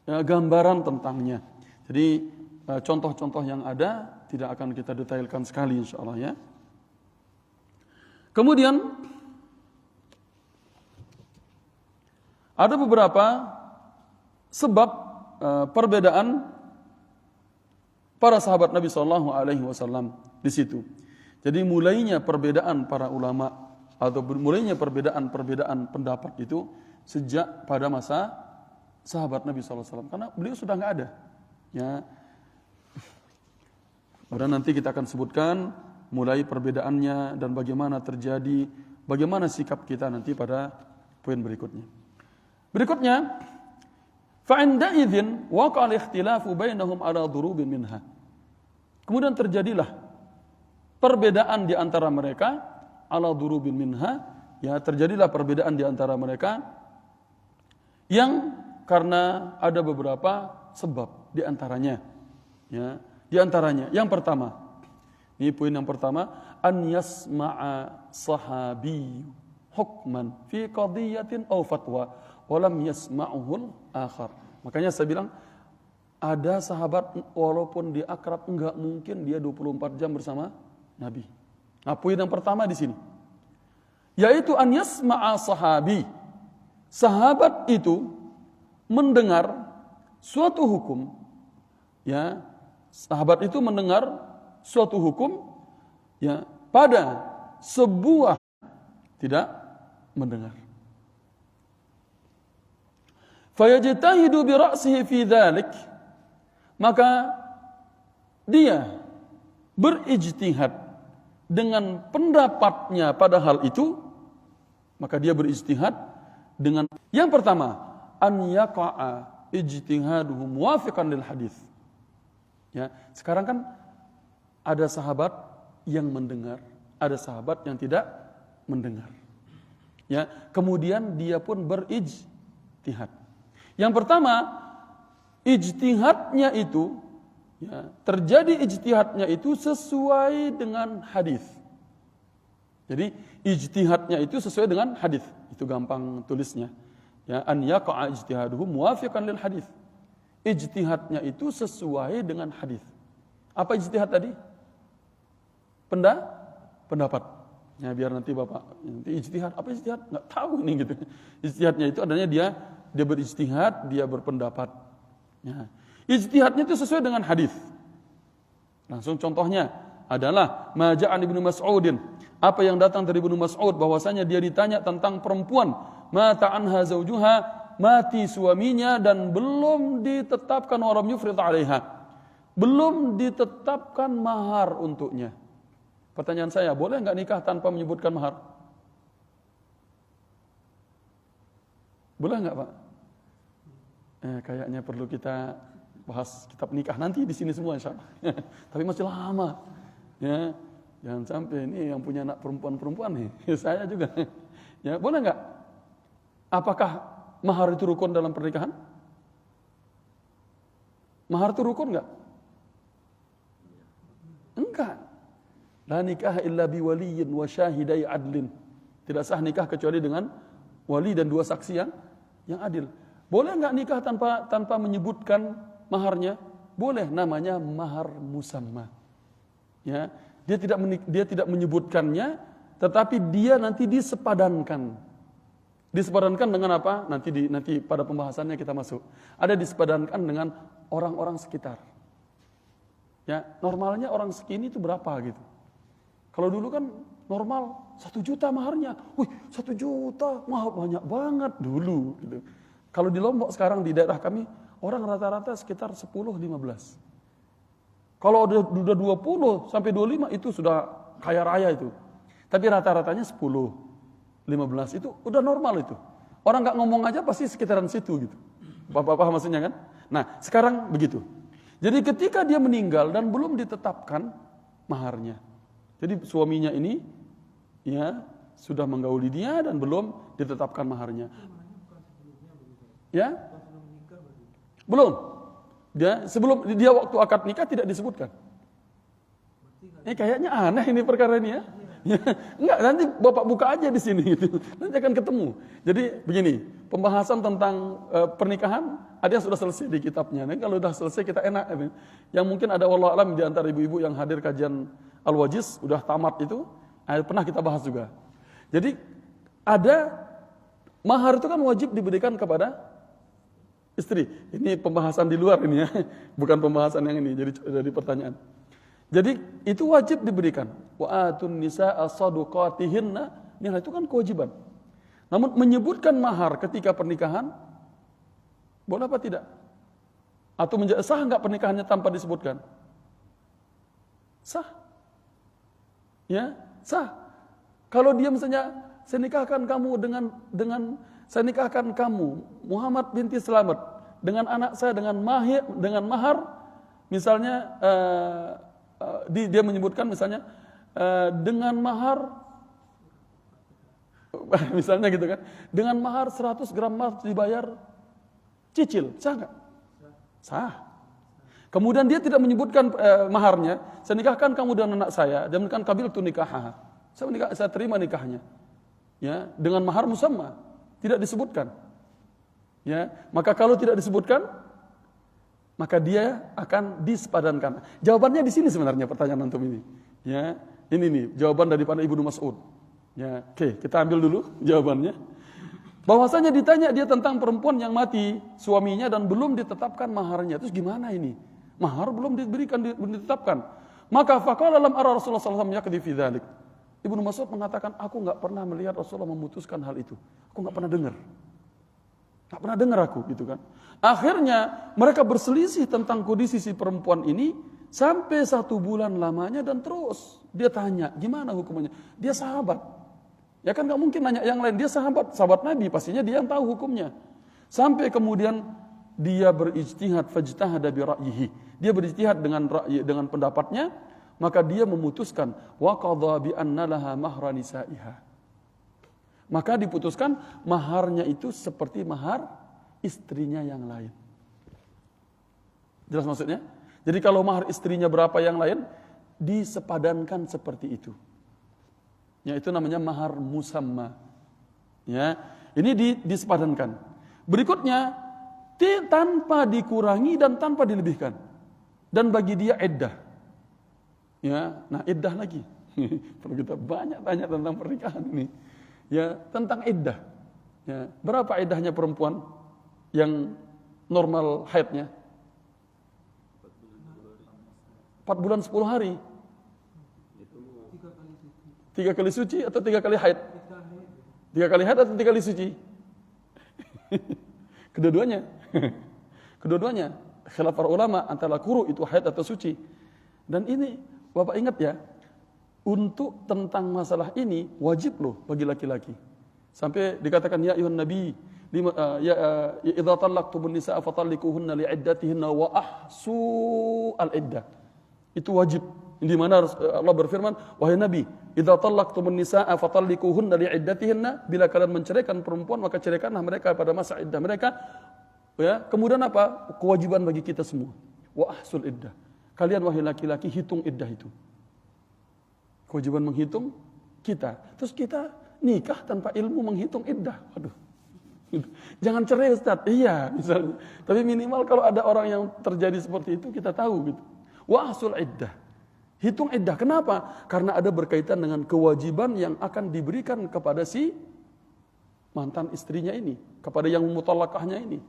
gambaran tentangnya. Jadi contoh-contoh yang ada tidak akan kita detailkan sekali insyaallah ya. Kemudian ada beberapa sebab perbedaan para sahabat Nabi sallallahu alaihi wasallam di situ. Jadi mulainya perbedaan para ulama atau mulainya perbedaan pendapat itu sejak pada masa sahabat Nabi sallallahu alaihi wasallam karena beliau sudah enggak ada. Ya. Kemudian nanti kita akan sebutkan mulai perbedaannya dan bagaimana terjadi, bagaimana sikap kita nanti pada poin berikutnya. Berikutnya, fa'inda idzin waqa'a al-ikhtilafu bainahum ala durubin minha. Kemudian terjadilah perbedaan di antara mereka ala durubin minha, ya terjadilah perbedaan di antara mereka yang karena ada beberapa sebab di antaranya. Ya, di antaranya yang pertama, ini poin yang pertama, an yasma'a sahabi hukman fi qadiyatin aw fatwa wa lam yasma'uhul akhar. Makanya saya bilang ada sahabat walaupun dia akrab enggak mungkin dia 24 jam bersama Nabi. Nah, poin yang pertama di sini yaitu an yasma'a sahabi. Sahabat itu mendengar suatu hukum, ya. Sahabat itu mendengar suatu hukum, ya, pada sebuah tidak mendengar. Fayajtahidu bi ra'sihi fi dzalik, maka dia berijtihad dengan pendapatnya pada hal itu, maka dia berijtihad dengan yang pertama an yaqa'a ijtihaduhu muwafiqan lil hadis. Ya, sekarang kan ada sahabat yang mendengar, ada sahabat yang tidak mendengar. Ya, kemudian dia pun berijtihad. Yang pertama, ijtihadnya itu, ya, terjadi ijtihadnya itu sesuai dengan hadis. Jadi ijtihadnya itu sesuai dengan hadis. Itu gampang tulisnya. Ya, an yaqa'a ijtihaduhu muwafiqan lil hadis. Ijtihadnya itu sesuai dengan hadis. Apa ijtihad tadi? Pendapat. Ya, biar nanti Bapak nanti ijtihad, apa ijtihad? Enggak tahu ini gitu. Ijtihadnya itu adanya dia berijtihad, dia berpendapat. Ya. Ijtihadnya itu sesuai dengan hadis. Langsung contohnya adalah maja'an Ibnu Mas'udin. Apa yang datang dari Ibnu Mas'ud bahwasanya dia ditanya tentang perempuan, mata anha zaujuha, mati suaminya dan belum ditetapkan walam yufrid 'alaiha. Belum ditetapkan mahar untuknya. Pertanyaan saya, boleh enggak nikah tanpa menyebutkan mahar? Boleh enggak, Pak? Kayaknya perlu kita bahas kitab nikah nanti di sini semua insyaallah. Tapi masih lama. Ya, jangan sampai ini yang punya anak perempuan nih. Saya juga. Ya, boleh enggak? Apakah mahar itu rukun dalam pernikahan? Mahar itu rukun enggak? Enggak. La nikah illa biwaliyin wa syahidai adlin. Tidak sah nikah kecuali dengan wali dan dua saksi yang adil. Boleh enggak nikah tanpa menyebutkan maharnya? Boleh, namanya mahar musamma. Ya, dia tidak menyebutkannya, tetapi dia nanti disepadankan. Disepadankan dengan apa? Nanti pada pembahasannya kita masuk. Ada disepadankan dengan orang-orang sekitar. Ya, normalnya orang segini itu berapa gitu. Kalau dulu kan normal 1 juta maharnya. Wih, 1 juta, mahal banyak banget dulu gitu. Kalau di Lombok sekarang di daerah kami orang rata-rata sekitar 10-15. Kalau udah 20 sampai 25 itu sudah kaya raya itu. Tapi rata-ratanya 10, 15 itu udah normal itu. Orang nggak ngomong aja pasti sekitaran situ gitu. Bapak paham maksudnya kan? Nah, sekarang begitu. Jadi ketika dia meninggal dan belum ditetapkan maharnya. Jadi suaminya ini ya sudah menggauli dia dan belum ditetapkan maharnya. Ya? Belum. Sebelum dia waktu akad nikah tidak disebutkan. Kayaknya aneh ini perkara ini ya. Enggak, nanti Bapak buka aja di sini gitu. Nanti akan ketemu. Jadi begini, pembahasan tentang pernikahan ada yang sudah selesai di kitabnya. Nah, kalau sudah selesai kita enak. Yang mungkin ada wallahu alam di antara ibu-ibu yang hadir kajian Al-Wajiz udah tamat itu, pernah kita bahas juga. Jadi ada mahar itu kan wajib diberikan kepada istri. Ini pembahasan di luar ini ya, bukan pembahasan yang ini. Jadi pertanyaan. Jadi itu wajib diberikan. Wa atun nisaa sadaqatihinna, nilai itu kan kewajiban. Namun menyebutkan mahar ketika pernikahan boleh apa tidak? Atau sah enggak pernikahannya tanpa disebutkan? Sah. Ya, sah. Kalau dia misalnya saya nikahkan kamu dengan saya nikahkan kamu Muhammad binti Selamat dengan anak saya dengan mahar misalnya dia menyebutkan misalnya dengan mahar misalnya gitu kan, dengan mahar 100 gram emas dibayar cicil, sah enggak? Sah. Kemudian dia tidak menyebutkan maharnya, saya nikahkan kamu dengan anak saya, dan kan kabil tu nikah. Saya terima nikahnya. Ya, dengan mahar musamma, tidak disebutkan. Ya, maka kalau tidak disebutkan, maka dia akan disepadankan. Jawabannya di sini sebenarnya pertanyaan antum ini. Ya, ini nih jawaban daripada Ibnu Mas'ud. Ya, oke, kita ambil dulu jawabannya. Bahwasanya ditanya dia tentang perempuan yang mati suaminya dan belum ditetapkan maharnya. Terus gimana ini? Mahar belum diberikan, belum ditetapkan. Maka faqala lam ara Rasulullah sallallahu alaihi wasallam yaqdi fi dzalik. Ibnu Mas'ud mengatakan, aku enggak pernah melihat Rasulullah memutuskan hal itu. Aku enggak pernah dengar. Enggak pernah dengar aku gitu kan. Akhirnya mereka berselisih tentang kondisi si perempuan ini sampai 1 bulan lamanya dan terus dia tanya, gimana hukumannya? Dia sahabat. Ya kan enggak mungkin nanya yang lain, dia sahabat Nabi, pastinya dia yang tahu hukumnya. Sampai kemudian dia berijtihad fajtahada bi ra'yihi. Dia berijtihad dengan pendapatnya, maka dia memutuskan wa qadha bi anna laha mahra nisaiha. Maka diputuskan maharnya itu seperti mahar istrinya yang lain. Jelas maksudnya? Jadi kalau mahar istrinya berapa yang lain, disepadankan seperti itu. Ya, itu namanya mahar musamma. Ya, ini disepadankan. Berikutnya, tanpa dikurangi dan tanpa dilebihkan. Dan bagi dia iddah. Ya, nah iddah lagi. Perlu kita banyak tanya tentang pernikahan ini. Ya, tentang iddah. Ya, berapa iddahnya perempuan yang normal haidnya? 4 bulan 10 hari. 3 kali suci atau 3 kali haid? 3 kali haid atau 3 kali suci? Kedua-duanya. Kedua-duanya. Khilaf para ulama antara kuru itu haid atau suci. Dan ini Bapak ingat ya, untuk tentang masalah ini wajib loh bagi laki-laki. Sampai dikatakan ya ayuhan nabi, idza talaqtumun nisaa fatalliquhunna li'iddatihinna wa ahsu al-iddah. Itu wajib. Di mana Allah berfirman, wahai Nabi, idza talaqtumun nisaa fatalliquhunna li'iddatihinna, bila kalian menceraikan perempuan maka ceraikanlah mereka pada masa iddah mereka. Ya, kemudian apa? Kewajiban bagi kita semua. Wa ahsul iddah. Kalian wahai laki-laki hitung iddah itu. Kewajiban menghitung kita. Terus kita nikah tanpa ilmu menghitung iddah. Waduh. Jangan cerai Ustaz. Iya, misalnya. Tapi minimal kalau ada orang yang terjadi seperti itu kita tahu gitu. Wa ahsul iddah. Hitung iddah. Kenapa? Karena ada berkaitan dengan kewajiban yang akan diberikan kepada si mantan istrinya ini, kepada yang mutalaqahnya ini.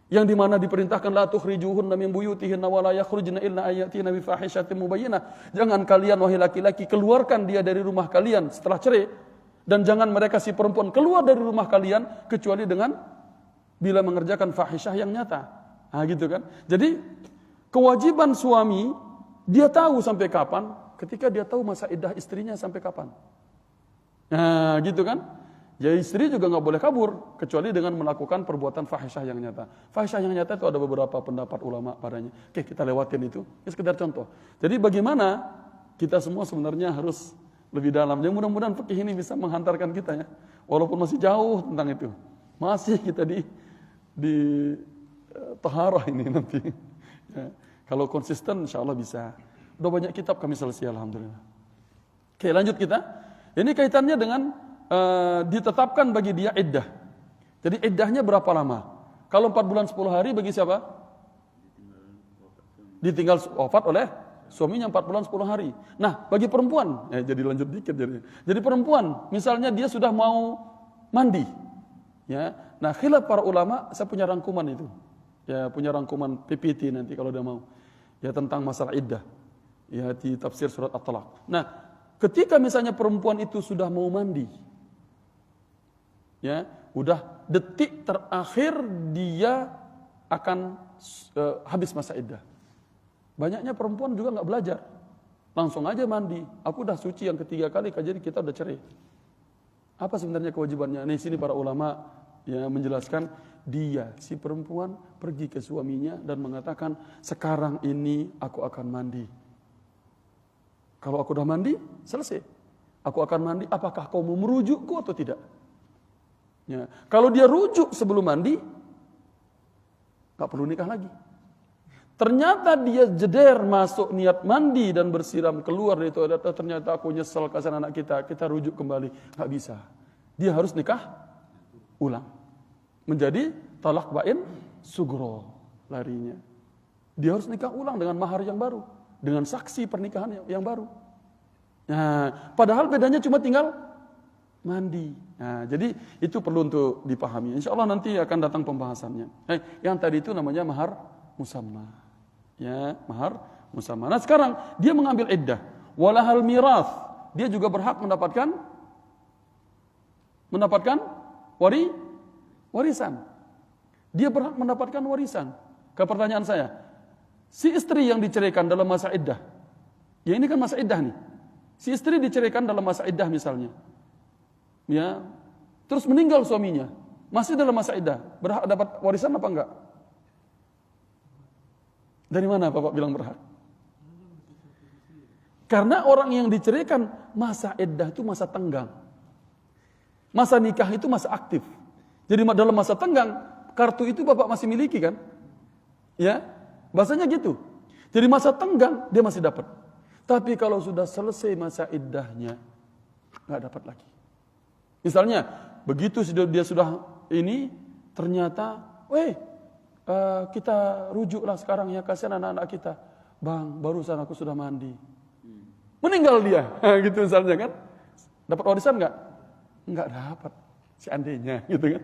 Yang dimana diperintahkan la tukhrijuhunna min buyutihinna wa la yakhrujna illa ayatina bi fahishatin mubayyinah. Jangan kalian wahai laki-laki keluarkan dia dari rumah kalian setelah cerai, dan jangan mereka si perempuan keluar dari rumah kalian kecuali dengan bila mengerjakan fahisyah yang nyata. Nah, gitu kan. Jadi kewajiban suami dia tahu sampai kapan ketika dia tahu masa iddah istrinya sampai kapan. Nah, gitu kan. Jadi istri juga nggak boleh kabur kecuali dengan melakukan perbuatan fahisyah yang nyata. Fahisyah yang nyata itu ada beberapa pendapat ulama padanya. Oke, kita lewatin itu. Ini sekedar contoh. Jadi bagaimana kita semua sebenarnya harus lebih dalam. Yang mudah-mudahan fikih ini bisa menghantarkan kita ya. Walaupun masih jauh tentang itu. Masih kita di taharah ini nanti. Ya. Kalau konsisten insya Allah bisa. Udah banyak kitab kami selesai alhamdulillah. Oke, lanjut kita. Ini kaitannya dengan ditetapkan bagi dia iddah. Jadi iddahnya berapa lama? Kalau 4 bulan 10 hari bagi siapa? Ditinggal wafat oleh suaminya 4 bulan 10 hari. Nah, bagi perempuan, jadi lanjut dikit jadi. Jadi perempuan, misalnya dia sudah mau mandi. Ya. Nah, khilaf para ulama, saya punya rangkuman itu. Ya, punya rangkuman PPT nanti kalau udah mau. Ya, tentang masalah iddah. Ya, di tafsir surat At-Talaq. Nah, ketika misalnya perempuan itu sudah mau mandi, ya, udah detik terakhir dia akan habis masa iddah. Banyaknya perempuan juga nggak belajar, langsung aja mandi. Aku udah suci yang ketiga kali, jadi kita udah cerai. Apa sebenarnya kewajibannya? Nah, sini para ulama ya menjelaskan dia si perempuan pergi ke suaminya dan mengatakan sekarang ini aku akan mandi. Kalau aku udah mandi, selesai. Aku akan mandi, apakah kau mau merujukku atau tidak? Ya. Kalau dia rujuk sebelum mandi, gak perlu nikah lagi. Ternyata dia jeder masuk niat mandi dan bersiram keluar dari toilet, ternyata aku nyesel kasihan anak kita rujuk kembali. Gak bisa. Dia harus nikah ulang. Menjadi talak bain sugro larinya. Dia harus nikah ulang dengan mahar yang baru. Dengan saksi pernikahan yang baru. Nah, padahal bedanya cuma tinggal mandi. Nah, jadi itu perlu untuk dipahami. Insya Allah nanti akan datang pembahasannya. Yang tadi itu namanya mahar musamma. Ya, mahar musamma. Nah, sekarang dia mengambil iddah. Walahal mirath. Dia juga berhak mendapatkan warisan. Dia berhak mendapatkan warisan. Ke pertanyaan saya, si istri yang diceraikan dalam masa iddah, ya ini kan masa iddah nih. Si istri diceraikan dalam masa iddah misalnya, ya, terus meninggal suaminya, masih dalam masa iddah, berhak dapat warisan apa enggak? Dari mana Bapak bilang berhak? Karena orang yang diceraikan masa iddah itu masa tenggang, masa nikah itu masa aktif. Jadi dalam masa tenggang, kartu itu Bapak masih miliki kan? Ya, bahasanya gitu. Jadi masa tenggang dia masih dapat. Tapi kalau sudah selesai masa iddahnya, nggak dapat lagi. Misalnya, begitu dia sudah ini, ternyata, kita rujuklah sekarang ya, kasihan anak-anak kita. Bang, barusan aku sudah mandi. Meninggal dia, gitu misalnya kan. Dapat warisan nggak? Nggak dapat. Seandainya, gitu kan.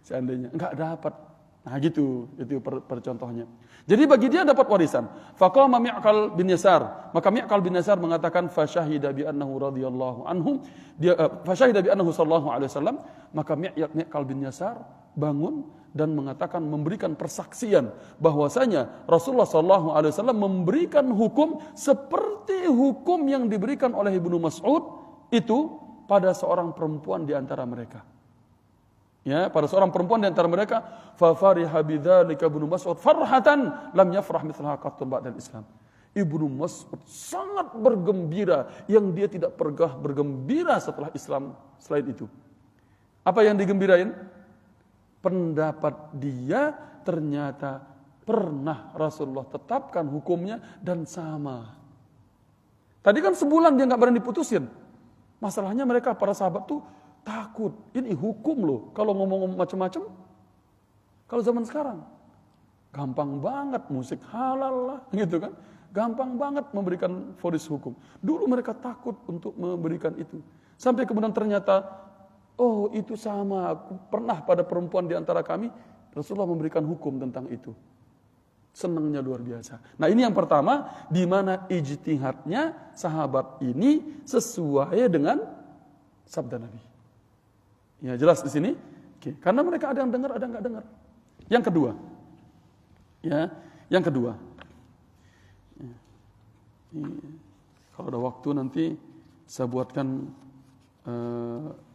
Seandainya, nggak dapat. Nah gitu, itu percontohnya. Jadi bagi dia dapat warisan. Faqama Mi'qal bin Yasar. Maka Mi'qal bin Yasar mengatakan fasyahida bi annahu radhiyallahu anhu. Dia fasyahida bi annahu sallallahu alaihi wasallam. Maka Mi'qal bin Yasar bangun dan mengatakan, memberikan persaksian bahwasanya Rasulullah sallallahu alaihi wasallam memberikan hukum seperti hukum yang diberikan oleh Ibnu Mas'ud itu pada seorang perempuan di antara mereka. Ya, pada seorang perempuan di antara mereka, fa fariha bidzalika Ibnu Mas'ud farhatan lam yafrah mithlaha qattun ba'dal Islam. Ibnu Mas'ud sangat bergembira yang dia tidak pernah bergembira setelah Islam selain itu. Apa yang digembirain? Pendapat dia ternyata pernah Rasulullah tetapkan hukumnya dan sama. Tadi kan sebulan dia nggak berani diputusin. Masalahnya mereka para sahabat tuh takut. Ini hukum loh. Kalau ngomong macam-macam, kalau zaman sekarang gampang banget musik halal lah, gitu kan? Gampang banget memberikan vonis hukum. Dulu mereka takut untuk memberikan itu. Sampai kemudian ternyata, oh itu sama, pernah pada perempuan di antara kami, Rasulullah memberikan hukum tentang itu. Senangnya luar biasa. Nah ini yang pertama, di mana ijtihadnya sahabat ini sesuai dengan sabda Nabi. Ya jelas di sini. Oke. Karena mereka ada yang dengar, ada yang nggak dengar. Yang kedua, ya, yang kedua. Kalau ada waktu nanti saya buatkan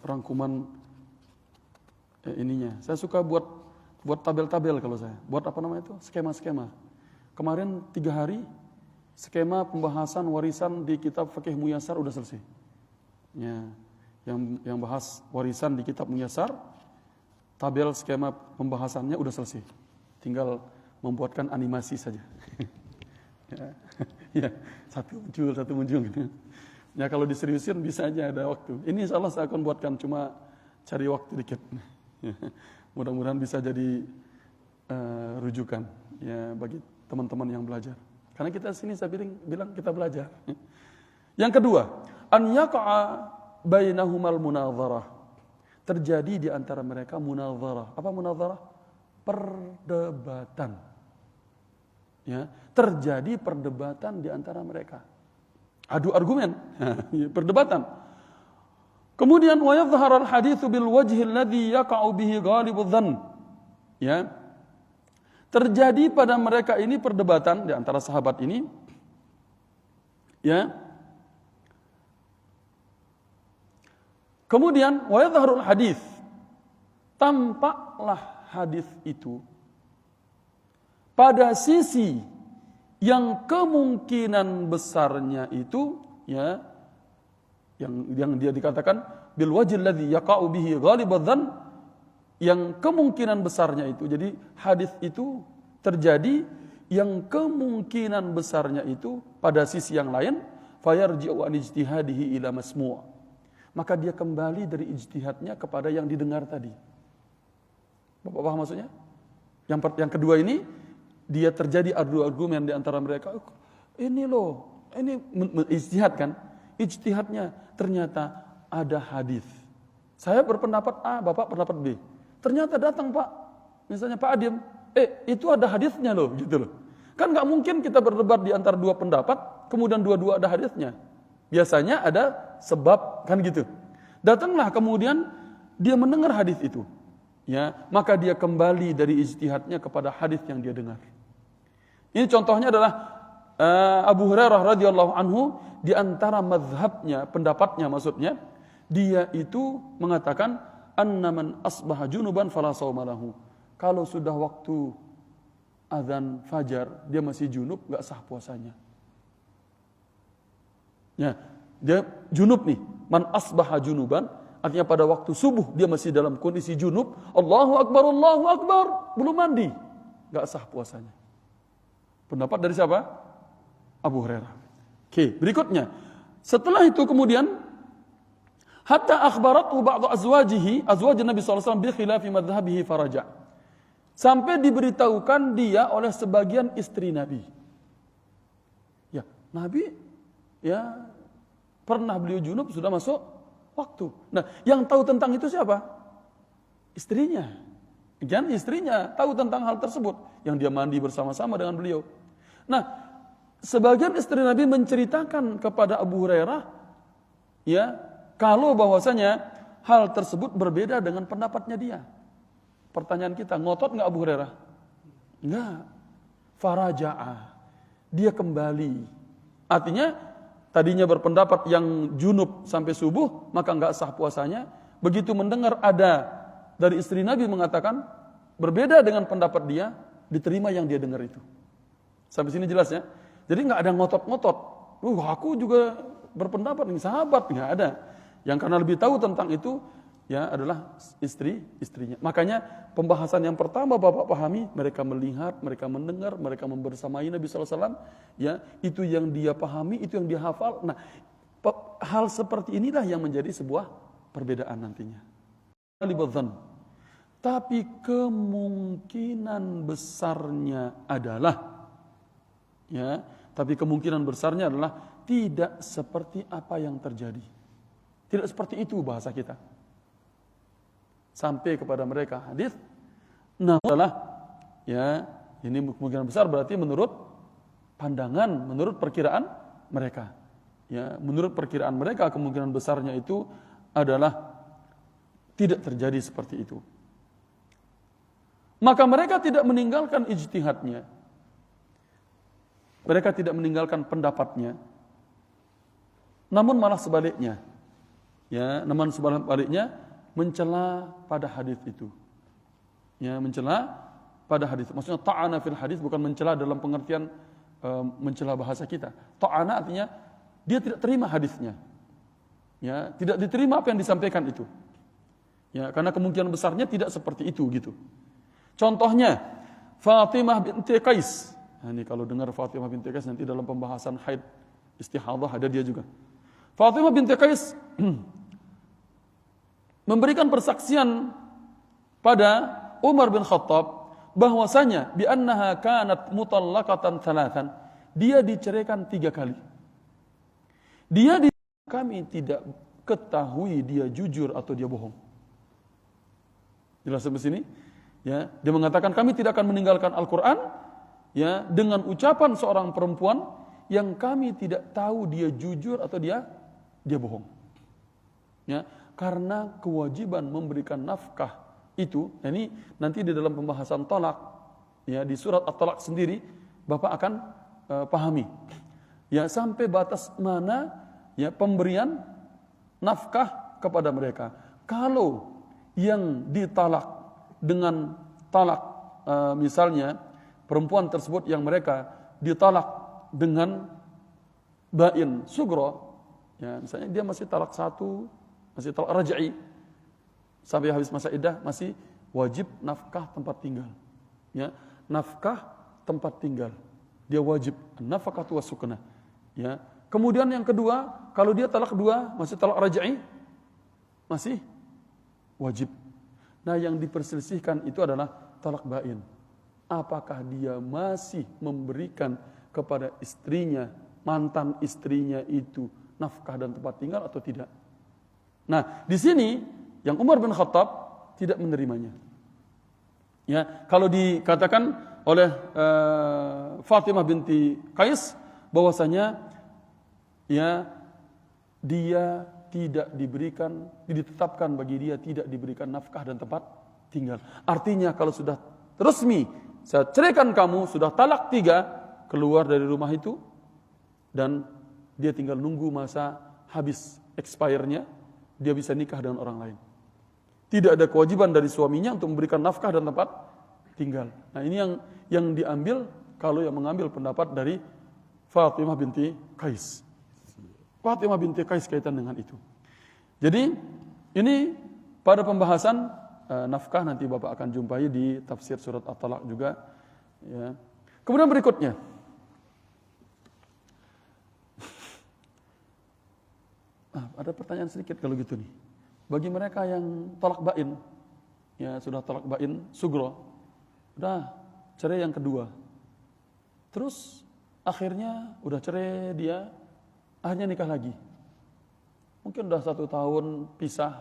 rangkuman ininya. Saya suka buat tabel-tabel kalau saya. Buat apa namanya itu? Skema-skema. Kemarin 3 hari skema pembahasan warisan di kitab Fiqh Muyassar udah selesai. Ya. Yang bahas warisan di kitab Muyassar, tabel skema pembahasannya udah selesai. Tinggal membuatkan animasi saja. Ya, satu muncul gitu. Ya kalau diseriusin bisa aja ada waktu. Ini insya Allah saya akan buatkan, cuma cari waktu dikit. Mudah-mudahan bisa jadi rujukan ya bagi teman-teman yang belajar. Karena kita sini saya bilang kita belajar. Yang kedua, an yaqa'a bainahumal munadharah. Terjadi di antara mereka munadharah. Apa munadharah? Perdebatan. Ya, terjadi perdebatan di antara mereka. Adu argumen, perdebatan. Kemudian wa yadhhar al-haditsu bil wajhi alladhi yaqa'u bihi ghalibudz dhann. Ya. Terjadi pada mereka ini perdebatan di antara sahabat ini. Ya. Kemudian wa yadhharul hadits, tampaklah hadis itu pada sisi yang kemungkinan besarnya itu ya yang dia dikatakan bil wajhil ladzi yaqa'u bihi ghalibadz dhann, yang kemungkinan besarnya itu. Jadi hadis itu terjadi yang kemungkinan besarnya itu pada sisi yang lain, fayarji'u an ijtihadihi ila masmu'. Maka dia kembali dari ijtihadnya kepada yang didengar tadi. Bapak paham maksudnya? Yang kedua ini, dia terjadi adu argumen di antara mereka. Ini loh, ini ijtihad kan? Ijtihadnya ternyata ada hadis. Saya berpendapat A, Bapak pendapat B. Ternyata datang Pak, misalnya Pak Adim, itu ada hadisnya loh, gitu loh. Kan nggak mungkin kita berdebat di antara dua pendapat, kemudian dua-dua ada hadisnya. Biasanya ada sebab kan gitu. Datanglah kemudian dia mendengar hadis itu. Ya, maka dia kembali dari ijtihadnya kepada hadis yang dia dengar. Ini contohnya adalah Abu Hurairah radhiyallahu anhu, di antara mazhabnya, pendapatnya maksudnya, dia itu mengatakan annaman asbaha junuban fala shauma lahu. Kalau sudah waktu azan fajar dia masih junub, enggak sah puasanya. Ya, dia junub nih. Man asbaha junuban, artinya pada waktu subuh dia masih dalam kondisi junub, Allahu Akbar, belum mandi, enggak sah puasanya. Pendapat dari siapa? Abu Hurairah. Oke, berikutnya. Setelah itu kemudian Hatta akhbarathu ba'du azwaj Nabi SAW bi khilafi madhhabihi faraja. Sampai diberitahukan dia oleh sebagian istri Nabi. Ya, Nabi ya pernah beliau junub sudah masuk waktu. Nah, yang tahu tentang itu siapa? Istrinya. Kan istrinya tahu tentang hal tersebut yang dia mandi bersama-sama dengan beliau. Nah, sebagian istri Nabi menceritakan kepada Abu Hurairah ya, kalau bahwasanya hal tersebut berbeda dengan pendapatnya dia. Pertanyaan kita, ngotot enggak Abu Hurairah? Enggak. Faraja'ah. Dia kembali. Artinya tadinya berpendapat yang junub sampai subuh, maka enggak sah puasanya. Begitu mendengar ada dari istri Nabi mengatakan berbeda dengan pendapat dia, diterima yang dia dengar itu. Sampai sini jelas ya. Jadi enggak ada ngotot-ngotot. Aku juga berpendapat nih, sahabat, enggak ada. Yang karena lebih tahu tentang itu ya adalah istrinya. Makanya pembahasan yang pertama Bapak pahami, mereka melihat, mereka mendengar, mereka membersamai Nabi SAW, ya, itu yang dia pahami, itu yang dia hafal. Nah, hal seperti inilah yang menjadi sebuah perbedaan nantinya. Tapi kemungkinan besarnya adalah ya, tapi kemungkinan besarnya adalah tidak seperti apa yang terjadi. Tidak seperti itu bahasa kita. Sampai kepada mereka hadis. Nah, adalah ya, ini kemungkinan besar berarti menurut pandangan, menurut perkiraan mereka. Ya, menurut perkiraan mereka kemungkinan besarnya itu adalah tidak terjadi seperti itu. Maka mereka tidak meninggalkan ijtihadnya. Mereka tidak meninggalkan pendapatnya. Namun malah sebaliknya. Ya, namun sebaliknya mencela pada hadis itu. Ya, mencela pada hadis. Maksudnya ta'ana fil hadis bukan mencela dalam pengertian mencela bahasa kita. Ta'ana artinya dia tidak terima hadisnya. Ya, tidak diterima apa yang disampaikan itu. Ya, karena kemungkinan besarnya tidak seperti itu gitu. Contohnya Fatimah binti Qais. Nah, ini kalau dengar Fatimah binti Qais nanti dalam pembahasan haid istihadah ada dia juga. Fatimah binti Qais memberikan persaksian pada Umar bin Khattab bahwasanya bi annaha kanat mutallaqatan thalathan. Dia diceraikan 3 kali. Kami tidak ketahui dia jujur atau dia bohong. Jelas sampai sini? Ya, dia mengatakan kami tidak akan meninggalkan Al-Qur'an ya dengan ucapan seorang perempuan yang kami tidak tahu dia jujur atau dia bohong. Ya, karena kewajiban memberikan nafkah itu, nah ini nanti di dalam pembahasan talak ya di surat At-Talaq sendiri Bapak akan pahami. Ya, sampai batas mana ya pemberian nafkah kepada mereka. Kalau yang ditalak dengan talak misalnya perempuan tersebut yang mereka ditalak dengan bain sugro, ya misalnya dia masih talak 1, masih talak raj'i sampai habis masa iddah, masih wajib nafkah tempat tinggal. Ya, nafkah tempat tinggal. Dia wajib nafkahatu wasukna. Ya. Kemudian yang kedua, kalau dia talak 2, masih talak raj'i, masih wajib. Nah, yang diperselisihkan itu adalah talak bain. Apakah dia masih memberikan kepada istrinya, mantan istrinya itu nafkah dan tempat tinggal atau tidak? Nah, di sini yang Umar bin Khattab tidak menerimanya. Ya, kalau dikatakan oleh Fatimah binti Qais bahwasanya ya dia tidak diberikan, ditetapkan bagi dia tidak diberikan nafkah dan tempat tinggal. Artinya kalau sudah resmi saya ceraikan kamu, sudah talak 3, keluar dari rumah itu dan dia tinggal nunggu masa habis expire-nya, dia bisa nikah dengan orang lain. Tidak ada kewajiban dari suaminya untuk memberikan nafkah dan tempat tinggal. Nah, ini yang diambil kalau yang mengambil pendapat dari Fatimah binti Qais. Fatimah binti Qais kaitan dengan itu. Jadi ini pada pembahasan nafkah nanti Bapak akan jumpai di tafsir surat At-Talaq juga. Ya. Kemudian berikutnya Ada pertanyaan sedikit kalau gitu nih. Bagi mereka yang tolak bain, ya sudah tolak bain sugro, udah cerai yang kedua, terus akhirnya udah cerai dia, akhirnya nikah lagi. Mungkin udah 1 tahun pisah,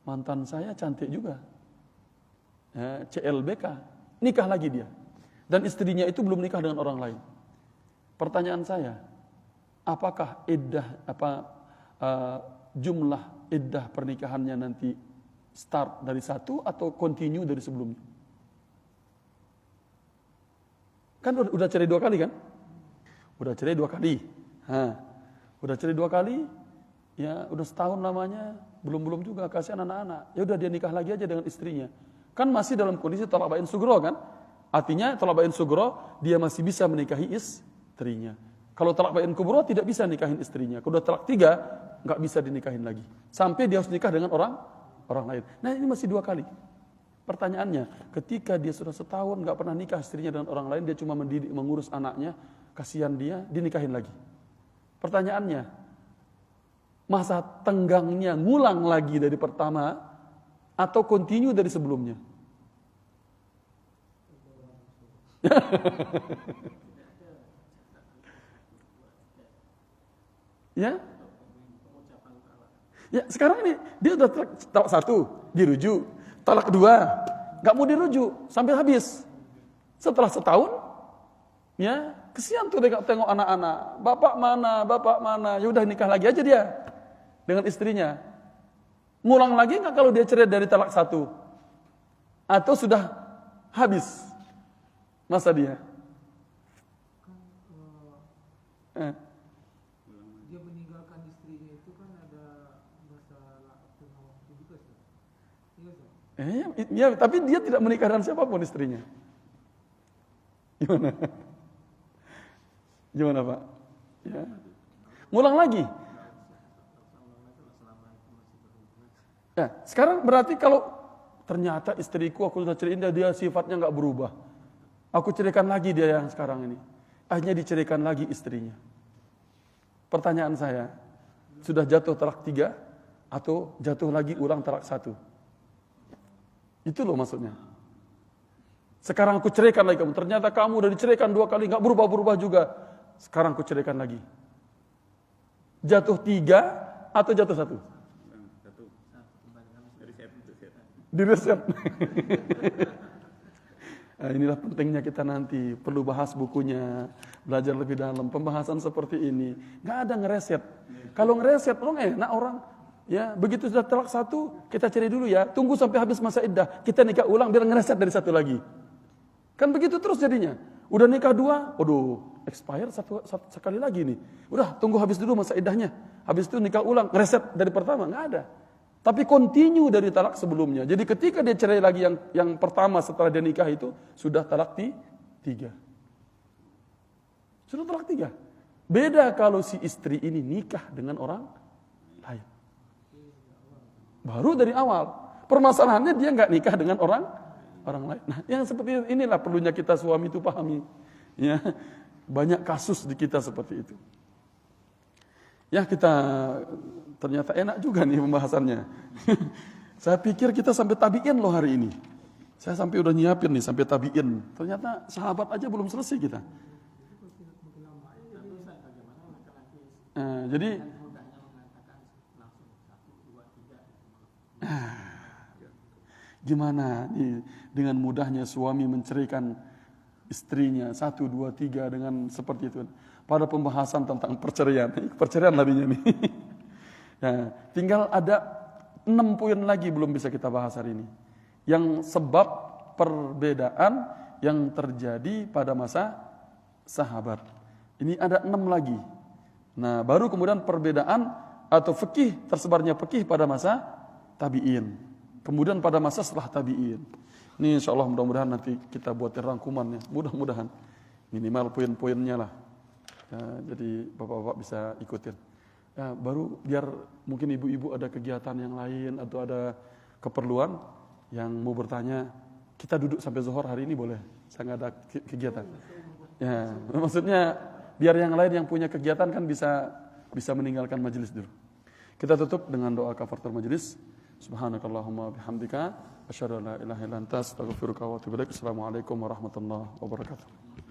mantan saya cantik juga, ya, CLBK, nikah lagi dia, dan istrinya itu belum nikah dengan orang lain. Pertanyaan saya, apakah jumlah iddah pernikahannya nanti start dari 1 atau continue dari sebelumnya? Kan udah cerai 2 kali kan? Udah cerai 2 kali. Udah cerai 2 kali, ya udah setahun namanya, belum juga, kasihan anak-anak. Ya udah dia nikah lagi aja dengan istrinya. Kan masih dalam kondisi tolak bain sugro kan? Artinya tolak bain sugro dia masih bisa menikahi istrinya. Kalau talak bain kubro tidak bisa nikahin istrinya. Kalau udah talak 3 nggak bisa dinikahin lagi. Sampai dia harus nikah dengan orang lain. Nah ini masih 2 kali. Pertanyaannya, ketika dia sudah setahun nggak pernah nikah istrinya dengan orang lain, dia cuma mendidik, mengurus anaknya, kasihan dia, dinikahin lagi. Pertanyaannya, masa tenggangnya ngulang lagi dari pertama atau continue dari sebelumnya? Ya, sekarang ini dia udah talak 1 dirujuk, talak 2 nggak mau dirujuk sampai habis. Setelah setahun, ya kesian tuh tengok anak-anak, bapak mana, ya udah nikah lagi aja dia dengan istrinya. Ngulang lagi nggak kalau dia cerai dari talak 1 atau sudah habis masa dia? Dia meninggalkan istrinya itu kan ada masalah tengah waktu juga sih. Iya sih. Ya, tapi dia tidak menikah dengan siapapun istrinya. Gimana Pak? Ya. Ngulang lagi. Ya, sekarang berarti kalau ternyata istriku aku sudah ceraiin dia sifatnya nggak berubah, aku ceraikan lagi dia yang sekarang ini, akhirnya diceraikan lagi istrinya. Pertanyaan saya, sudah jatuh talak 3 atau jatuh lagi ulang talak 1? Itu loh maksudnya. Sekarang aku ceraikan lagi kamu, ternyata kamu udah diceraikan 2 kali, nggak berubah-berubah juga. Sekarang aku ceraikan lagi. Jatuh 3 atau jatuh 1? Jatuh. Di reset. Nah, inilah pentingnya kita nanti perlu bahas bukunya, belajar lebih dalam pembahasan seperti ini. Nggak ada ngereset. Kalau ngereset orang enak orang. Ya, begitu sudah talak 1, kita cari dulu ya. Tunggu sampai habis masa iddah, kita nikah ulang biar ngereset dari 1 lagi. Kan begitu terus jadinya. Udah nikah 2, waduh, expire sekali lagi nih. Udah, tunggu habis dulu masa iddahnya. Habis itu nikah ulang, ngereset dari pertama, nggak ada. Tapi continue dari talak sebelumnya. Jadi ketika dia cerai lagi yang pertama setelah dia nikah itu sudah talak 3. Sudah talak 3. Beda kalau si istri ini nikah dengan orang lain. Baru dari awal. Permasalahannya dia nggak nikah dengan orang lain. Nah, yang seperti inilah perlunya kita suami itu pahami. Ya, banyak kasus di kita seperti itu. Ya, kita ternyata enak juga nih pembahasannya. Saya pikir kita sampai tabiin loh hari ini. Saya sampai udah nyiapin nih sampai tabiin. Ternyata sahabat aja belum selesai kita. Jadi gimana nih dengan mudahnya suami menceraikan istrinya 1, 2, 3 dengan seperti itu. Pada pembahasan tentang perceraian larinya nih. Nah, tinggal ada 6 poin lagi belum bisa kita bahas hari ini. Yang sebab perbedaan yang terjadi pada masa sahabat. Ini ada 6 lagi. Nah, baru kemudian perbedaan atau fikih, tersebarnya fikih pada masa tabi'in. Kemudian pada masa setelah tabi'in. Ini insya Allah mudah-mudahan nanti kita buatin rangkumannya. Mudah-mudahan. Minimal poin-poinnya lah. Ya, jadi bapak-bapak bisa ikutin. Ya, baru biar mungkin ibu-ibu ada kegiatan yang lain atau ada keperluan yang mau bertanya, kita duduk sampai zuhur hari ini boleh? Saya nggak ada kegiatan. Ya, maksudnya biar yang lain yang punya kegiatan kan bisa meninggalkan majelis dulu. Kita tutup dengan doa kafaratul majelis. Subhanakallahumma bihamdika asyhadu an la ilaha illa anta astaghfiruka wa atubu ilaik. Assalamualaikum warahmatullahi wabarakatuh.